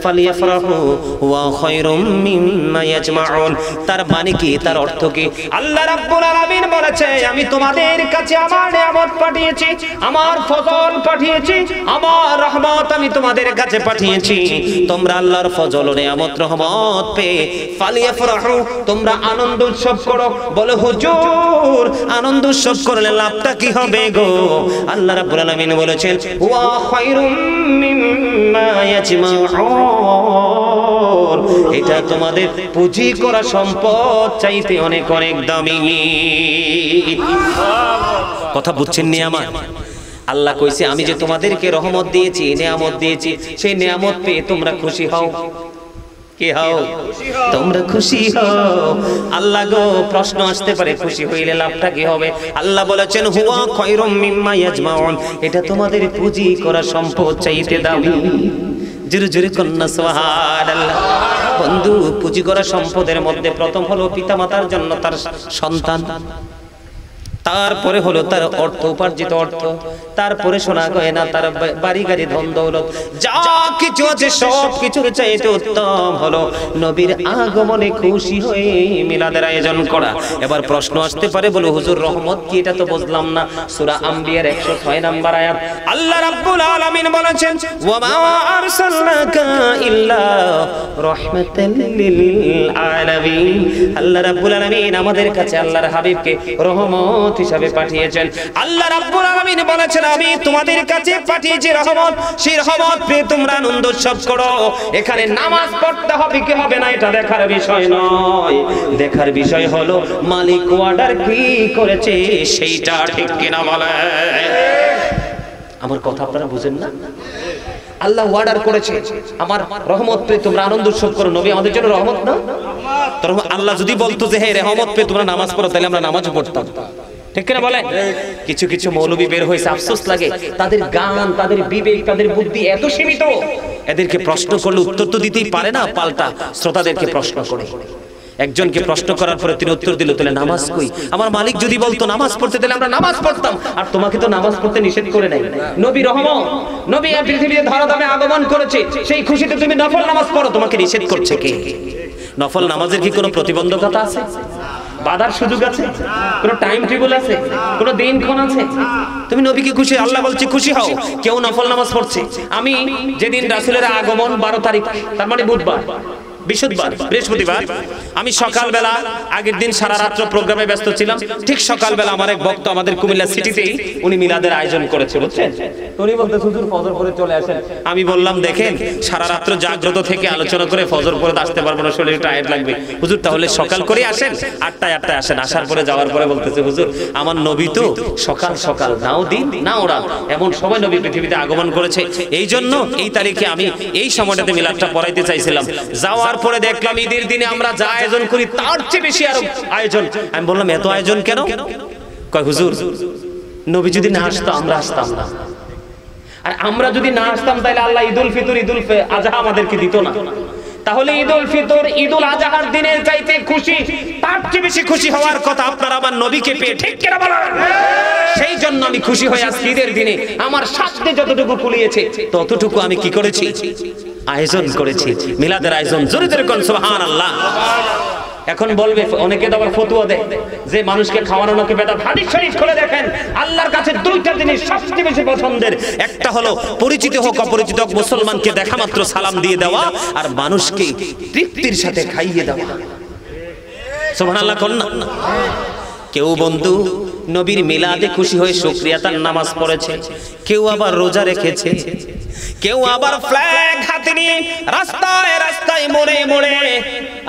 ফালিয়াফরাহু ওয়া খায়রুম মিম্মা ইয়াজমাউন। তার মানে কি, তার অর্থ কি? আল্লাহ রাব্বুল আলামিন বলেছে, আমি তোমাদের কাছে আমার নিয়ামত পাঠিয়েছি, আমার ফজল পাঠিয়েছি, আমার রহমত আমি তোমাদের কাছে পাঠিয়েছি। তোমরা আল্লাহর ফজল ও নিয়ামত রহমত পেয়ে ফালিয়াফরাহু, তোমরা আনন্দ উৎসব করো। বলে হুজুর, আনন্দ উৎসব করলে লাভটা কি হবে গো? আল্লাহ রাব্বুল আলামিন বলেছেন, ওয়া খায়রুম মিম্মা ইয়াজমাউন। এটা তোমাদের পুঁজি করা সম্পদ চাইতে অনেক অনেক দামি। কথা বুঝছেন নি আমার? আল্লাহ কইছে, আমি যে তোমাদেরকে রহমত দিয়েছি, নিয়ামত দিয়েছি, সেই নিয়ামত পেয়ে তোমরা খুশি হও। কি হও? তোমরা খুশি হও। আল্লাহ গো, প্রশ্ন আসতে পারে, খুশি হইলে লাভটা কি হবে? আল্লাহ বলেছেন, হুয়া খায়রুম মিম্মা ইয়াজমাউন। এটা তোমাদের পুঁজি করা সম্পদ চাইতে দামি। জোরে জোরে কন্যা সুবহানাল্লাহ। বন্ধু, পুঁজি করা সম্পদের মধ্যে প্রথম হলো পিতামাতার জন্য তার সন্তান, তারপরে হলো তার অর্থ, উপার্জিত অর্থ, তারপরে সোনা গয়না, তার বাড়ি গাড়ি ধন দৌলত, যা কিছু আছে সব কিছুর চাইতে উত্তম হলো নবীর আগমনে খুশি হয়ে মিলাদের আয়োজন করা। এবার প্রশ্ন আসতে পারে, বলো হুজুর রহমত কি? এটা তো বুঝলাম না। সূরা আম্বিয়ার 106 নম্বর আয়াত আল্লাহ রাব্বুল আলামিন বলেছেন, ওয়া মা আরসালনাকা ইল্লা রাহমাতাল লিল আলামিন। আল্লাহ রাব্বুল আলামিন আমাদের কাছে আল্লাহর হাবিবকে রহমত হিসাবে পাঠিয়েছেন। আল্লাহ রাব্বুল আলামিন বলেছেন, আমি তোমাদের কাছে পাঠিয়েছি রহমত, সেই রহমত পেয়ে তোমরা আনন্দ উৎসব করো। এখানে নামাজ পড়তে হবে কি হবে না এটা দেখার বিষয় নয়, দেখার বিষয় হলো মালিক অর্ডার কি করেছে সেইটা, ঠিক কিনা বলে? আমার কথা আপনারা বুঝেন না? আল্লাহ অর্ডার করেছে, আমার রহমত পেয়ে তোমরা আনন্দ উৎসব করো। নবী আমাদের জন্য রহমত না? আল্লাহ যদি বলতো যে হে রহমত পেয়ে তোমরা নামাজ পড়ো, তাহলে আমরা নামাজও পড়তাম, ঠিক কিনা বলেন? কিছু কিছু মৌলবী বের হয়েছে, আফসোস লাগে, তাদের গান, তাদের বিবেক, তাদের বুদ্ধি এত সীমিত, এদেরকে প্রশ্ন করলে উত্তর তো দিতেই পারে না, পাল্টা শ্রোতাদেরকে প্রশ্ন করে। একজনকে প্রশ্ন করার পরে তিনি উত্তর দিল, তাহলে নামাজ কই? আমার মালিক যদি বলতো নামাজ পড়তে, তাহলে আমরা নামাজ পড়তাম। আর তোমাকে তো নামাজ পড়তে নিষেধ করে নাই। নবী রহমত, নবী এই পৃথিবীতে ধরাধামে আগমন করেছে, সেই খুশিতে তুমি নফল নামাজ পড়ো, তোমাকে নিষেধ করছে কে? নফল নামাজের কি কোনো প্রতিবন্ধকতা আছে? বাধার সুযোগ আছে? কোনো টাইম টেবিল আছে? কোনো দিনক্ষণ আছে? তুমি নবীকে খুশি, আল্লাহ বলছে খুশি হও। কেউ নফল নামাজ পড়ছে। আমি যেদিন রাসূলের আগমন 12 তারিখ, তার মানে বুধবার, বৃহস্পতিবার, আমি সকালবেলা, আগের দিন সারা রাত্র প্রোগ্রামে ব্যস্ত ছিলাম, ঠিক সকালবেলা আমার এক ভক্ত আমাদের কুমিল্লা সিটিতেই উনি মিলাদের আয়োজন করেছে, বুঝছেন? উনি বলতে হুজুর ফজর পরে চলে আসেন। আমি বললাম, দেখেন সারা রাত্র জাগ্রত থেকে আলোচনা করে ফজর পরে আসতে পারবো না, শরীরে টায়ার্ড লাগবে। হুজুর তাহলে সকাল করে আসেন, 8টায় আসেন। আসার পরে যাওয়ার পরে বলতেছে, হুজুর আমার নবী তো সকাল সকাল, নাও দিন নাও রাত, এমন সময় নবী পৃথিবীতে আগমন করেছে, এই জন্য এই তারিখে আমি এই সময়টাতে মিলাদটা পড়াইতে চাইছিলাম। যাওয়ার পরে দেখলাম ঈদের দিনে আমরা যা আয়োজন করি তার চেয়ে বেশি আরো আয়োজন। আমি বললাম, এত আয়োজন কেন? কয় হুজুর, নবী যদি না আসতো আমরা আসতাম না, আর আমরা যদি না আসতাম তাহলে আল্লাহ ঈদুল ফিতর, ঈদুল আজহা আমাদেরকে দিত না। তাহলে ঈদুল ফিতর, ঈদুল আজহার দিনের চাইতে খুশি, তার চেয়ে বেশি খুশি হওয়ার কথা আপনার আমার নবীকে পেয়ে, ঠিক কিনা বলেন? সেই জন্য আমি খুশি হয়ে আজকে ঈদের দিনে আমার সাথে যতটুকু কুলিয়েছে ততটুকু আমি কি করেছি? আয়োজন করেছি, মিলাদের আয়োজন। জোরে জোরে কোন সুবহানাল্লাহ। এখন বলবে অনেকে তো আবার ফতোয়া দেয় যে মানুষকে খাওয়ানো নাকি বেদাত। হাদিস শরীফ খুলে দেখেন, আল্লাহর কাছে দুইটা জিনিস সবচেয়ে বেশি পছন্দের, একটা হলো পরিচিত হোক অপরিচিত হোক মুসলমানকে দেখা মাত্র সালাম দিয়ে দেওয়া, আর মানুষকে তৃপ্তির সাথে খাইয়ে দেওয়া। সুবহানাল্লাহ কোন না? কেউ বন্ধু নবীর মিলাদে খুশি হয়ে শুকরিয়াতার নামাজ পড়েছে, কেউ আবার রোজা রেখেছে, কেউ আবার ফ্ল্যাগ হাতে নিয়ে রাস্তায় রাস্তায় মোড়ে মোড়ে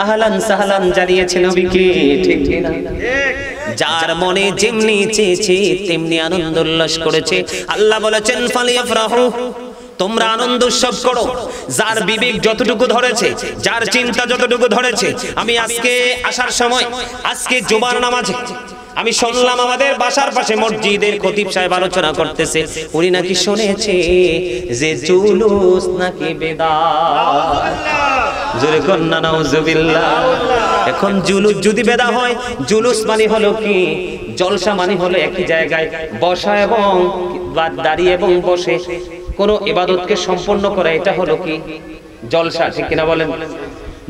আহলান সাহলান জানিয়েছে নবীকে, ঠিক না? যার মনে যেমনি চেয়েছে তেমনি আনন্দ উল্লাস করেছে। আল্লাহ বলেছেন ফালিয়াফরাহু, তোমরা আনন্দ উৎসব করো। যার বিবেক যতটুকু ধরেছে, যার চিন্তা যতটুকু ধরেছে। আমি আজকে আসার সময়, আজকে জুমার নামাজে আমি শুনলাম আমাদের বাসার পাশে মসজিদের খতিব সাহেব আলোচনা করতেছে, উনি নাকি শুনেছে যে জুলুস নাকি বেদাত। জোরে কন্না নাউজুবিল্লাহ। এখন জুলুস যদি বেদা হয়, জুলুস মানে হলো কি, জলসা মানে হলো একই জায়গায় বসা এবং দাঁড়িয়ে এবং বসে কোন ইবাদতকে সম্পন্ন করা, এটা হলো কি জলসা, ঠিক কিনা বলেন?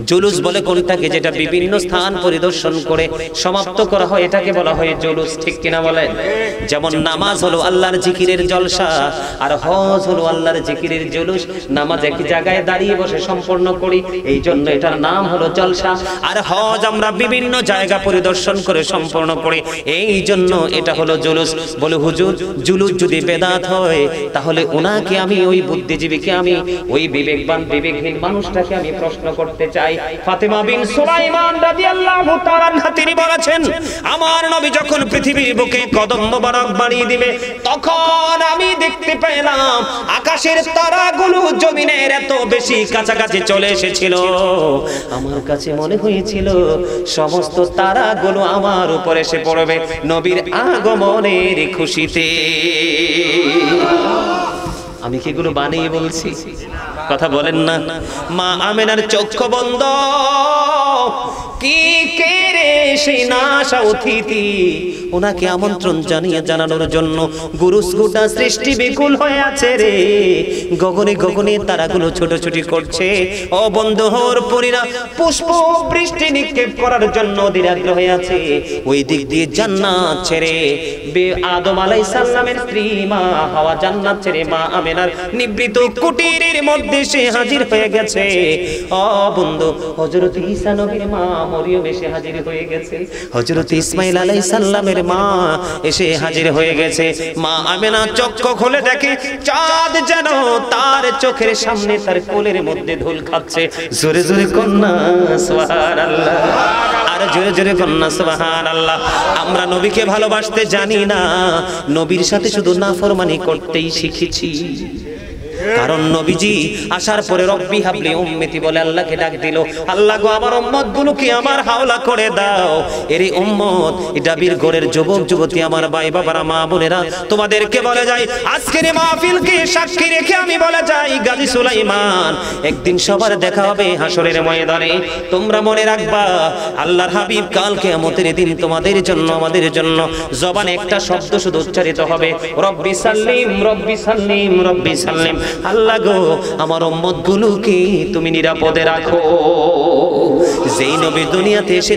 জুলুস বলে কোনটাকে যেটা বিভিন্ন স্থান পরিদর্শন করে সমাপ্ত করা হয়, এটাকে বলা হয় জুলুস, ঠিক কিনা বলেন? যেমন নামাজ হলো আল্লাহর জিকিরের জলসা, আর হজ হলো আল্লাহর জিকিরের জুলুস। নামাজ একই জায়গায় দাঁড়িয়ে বসে সম্পন্ন করি, এই জন্য এটার নাম হলো জলসা। আর হজ আমরা বিভিন্ন জায়গা পরিদর্শন করে সম্পন্ন করি, এই জন্য এটা হলো জুলুস। বলে হুজুর জুলুস যদি বেদাত হয়, তাহলে ওনাকে আমি, ওই বুদ্ধিজীবীকে আমি, ওই বিবেকবান বিবেকহীন মানুষটাকে আমি প্রশ্ন করতে চাই। ফাতেমা বিন সুলাইমান রাদিয়াল্লাহু তাআলা আনহা তিনি বলেছেন, আমার নবী যখন পৃথিবীর বুকে কদম মোবারক বাড়িয়ে দিবে, তখন আমি দেখতে পেলাম আকাশের তারাগুলো জমিনের এত বেশি কাছাকাছি চলে এসেছিল, আমার কাছে মনে হয়েছিল সমস্ত তারাগুলো আমার উপর এসে পড়বে নবীর আগমনের খুশিতে। আমি কি এগুলো বানিয়ে বলছি? কথা বলেন না। মা আমেনার চক্ষু বন্ধ, কি কে রে সেই নাশা অতিথি, ওনাকে আমন্ত্রণ জানানোর জন্য গুরুস গোটা সৃষ্টি বিকুল হয়ে আছে রে। গগনে গগনে তারাগুলো ছোটাছুটি করছে। ও বন্ধুর পরীরা পুষ্প বৃষ্টি নিক্ষেপ করার জন্য অধীরাগ্র হয়ে আছে। ওই দিক দিয়ে জান্নাত ছেড়ে আদম আলাইহিস সালামের স্ত্রী মা হাওয়া জান্নাত ছেড়ে মা আমেনার নিবৃত কুটিরের মধ্যে সে হাজির হয়ে গেছে। ও বন্ধু, হযরত ঈসা নবীর মা মরিয়ম এসে হাজির হয়ে গেছে, হযরত ইসমাঈল আলাইহিস সালামের মা এসে হাজির হয়ে গেছে। মা আমেনা চক্ষু খুলে দেখে চাঁদ যেন তার চোখের সামনে তার কোলের মধ্যে ধুল খাচ্ছে। জোরে জোরে কন্না সুবহানাল্লাহ, আর জোরে জোরে কন্না সুবহানাল্লাহ। আমরা নবীকে ভালোবাসতে জানি না, নবীর সাথে শুধু নাফরমানি করতেই শিখেছি। কারণ নবীজি আসার পরে রব্বি হাবলি উম্মতি বলে আল্লাহকে ডাক দিল, আল্লাহ গো আমার উম্মত গুলোকে আমার হাওলা করে দাও। এরই উম্মত ডাবির ঘরের যুবক যুবতী, আমার ভাই বাবারা, মা বোনেরা, তোমাদেরকে বলে যাই, আজকের মাহফিলকে সাক্ষী রেখে আমি বলে যাই, গাজী সুলাইমান একদিন সবার দেখা হবে হাসরের ময়দানে। তোমরা মনে রাখবা, আল্লাহর হাবিব কাল কিয়ামতের দিন তোমাদের জন্য, আমাদের জন্য জবানে একটা শব্দ শুধু উচ্চারিত হবে, রব্বি সাল্লিম রব্বি সাল্লিম রব্বি সাল্লিম। আল্লাহ গো আমার উম্মত গুলোকে তুমি নিরাপদে রাখো। যেই নবী দুনিয়াতে এসে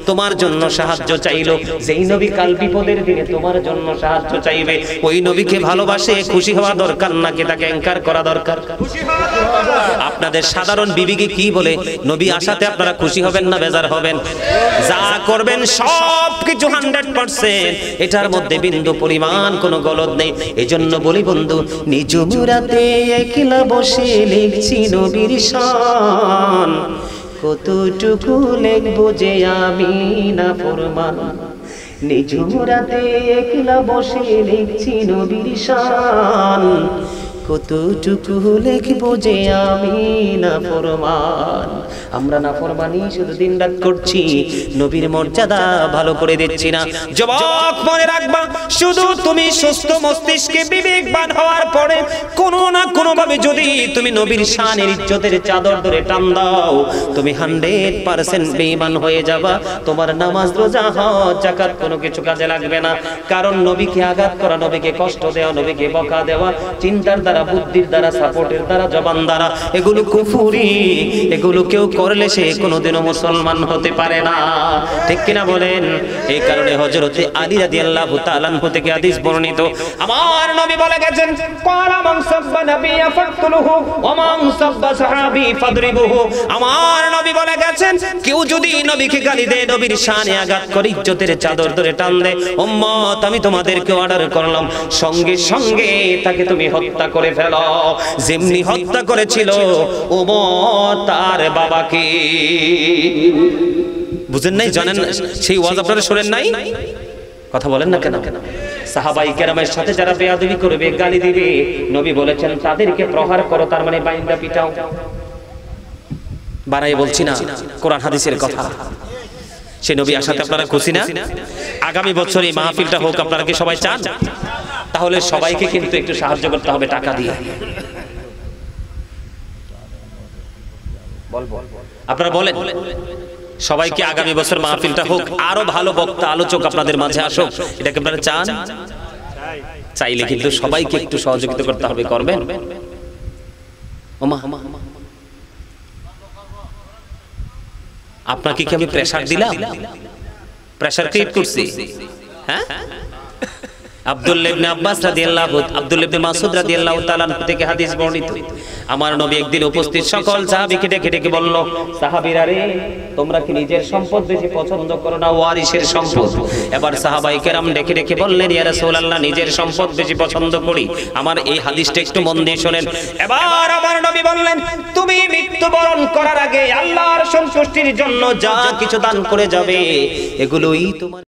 তোমার জন্য সাহায্য চাইলো, যেই নবী কাল বিপদের দিনে তোমার জন্য সাহায্য চাইবে, ওই নবীকে ভালোবাসে খুশি হওয়া দরকার নাকি তাকে ইনকার করা দরকার? আপনাদের সাধারণ বিবেকে কি বলে, নবী আসাতে আপনারা খুশি হবেন না বেজার হবেন? যা করবেন সব কিছু 100%, এটার মধ্যে বিন্দু পরিমাণ কোনো গলদ নেই। এজন্য বলি বন্ধু, নিজ মুরাতে একলা বসে লিখছি নবীর শান, কতটুকু লিখবো যে আমি না ফরমান। নিজ মুরাতে একলা বসে লিখছি নবীর শান, কতটুকু লিখবো যে আমি না ফরমান। আমরা নাফরমানি শুধু দিন রাত করছি, নবীর মর্যাদা ভালো করে দিচ্ছি না। যুবক মনে রাখবা, শুধু তুমি সুস্থ মস্তিষ্কে বিবেকবান হওয়ার পরে কোনো না কোনো ভাবে যদি তুমি নবীর শানের ইজ্জতের চাদর ধরে টান দাও, তুমি 100% বেঈমান হয়ে যাবা। তোমার নামাজ রোজা হজ যাকাত কোনো কিছু কাজে লাগবে না। কারণ নবীকে আঘাত করা, নবীকে কষ্ট দেওয়া, নবীকে বকা দেওয়া চিন্তার দ্বারা দ্বারা, বুদ্ধির দ্বারা, সাপোর্টের দ্বারা, জবান দ্বারা, এগুলো কুফরি। এগুলো কেউ করলে সে কোনোদিনও মুসলমান হতে পারে না। ঠিক কিনা বলেন? এই কারণে হযরতে আলী রাদিয়াল্লাহু তাআলা আনহু থেকে হাদিস বর্ণিত, আমার নবী বলে গেছেন, ক্বালা মান সাব্বা নাবিয়্যা ফাকতুলুহু ওয়া মান সাব্বা সাহাবী ফাদরিবুহু। আমার নবী বলে গেছেন, কেউ যদি নবীকে গালি দেয়, নবীর শানে আঘাত করে, ইজ্জতের চাদর ধরে টান দেয়, উম্মত আমি তোমাদেরকে অর্ডার করলাম, সঙ্গে সঙ্গে তাকে তুমি হত্যা করে ফেলো, যেমনি হত্যা করেছিল ওমর তার বাবাকে। বুঝেন নাই? জানেন সেই ওয়াজ আপনারা শুনেন নাই? কথা বলেন না কেন? সাহাবাই কেরামের সাথে যারা বেয়াদবি করবে, গালি দিবে, নবী বলেছেন তাদেরকে প্রহার করো, তার মানে বাইন্দা পিটাও। বাড়াই বলছি না, কোরআন হাদিসের কথা। সে নবী আসাতে আপনারা খুশি না? আগামী বছর এই মাহফিলটা হোক, আপনারা কি সবাই চান? তাহলে সবাইকে কিন্তু একটু সাহায্য করতে হবে টাকা দিয়ে। আপনারা বলেন সবাইকে আগামী বছর মাহফিলটা হোক, আরো ভালো বক্তা আলোচক আপনাদের মাঝে আসুক, এটাকে আপনারা চান? চাইলে কিন্তু সবাইকে একটু সহযোগিতা করতে হবে। করবেন? আপনাকে কি আমি প্রেসার দিলাম? প্রেসার ক্রিয়েট করছি? হ্যাঁ, আব্দুল্লাহ ইবনে আব্বাস রাদিয়াল্লাহু, আব্দুল্লাহ ইবনে মাসউদ রাদিয়াল্লাহু তাআলা থেকে হাদিস বর্ণিত, আমার নবী একদিন উপস্থিত সকল সাহাবীকে ডেকে ডেকে বলল, সাহাবীরা রে, তোমরা কি নিজের সম্পদ বেশি পছন্দ করো না ওয়ারিসের সম্পদ? এবার সাহাবায়ে কেরাম ডেকে ডেকে বললেন, ইয়া রাসূলুল্লাহ, নিজের সম্পদ বেশি পছন্দ করি। আমার এই হাদিসটা একটু মন দিয়ে শুনেন। এবার আমার নবী বললেন, তুমি মৃত্যুবরণ করার আগে আল্লাহর সন্তুষ্টির জন্য যা কিছু দান করে যাবে, এগুলোই তোমার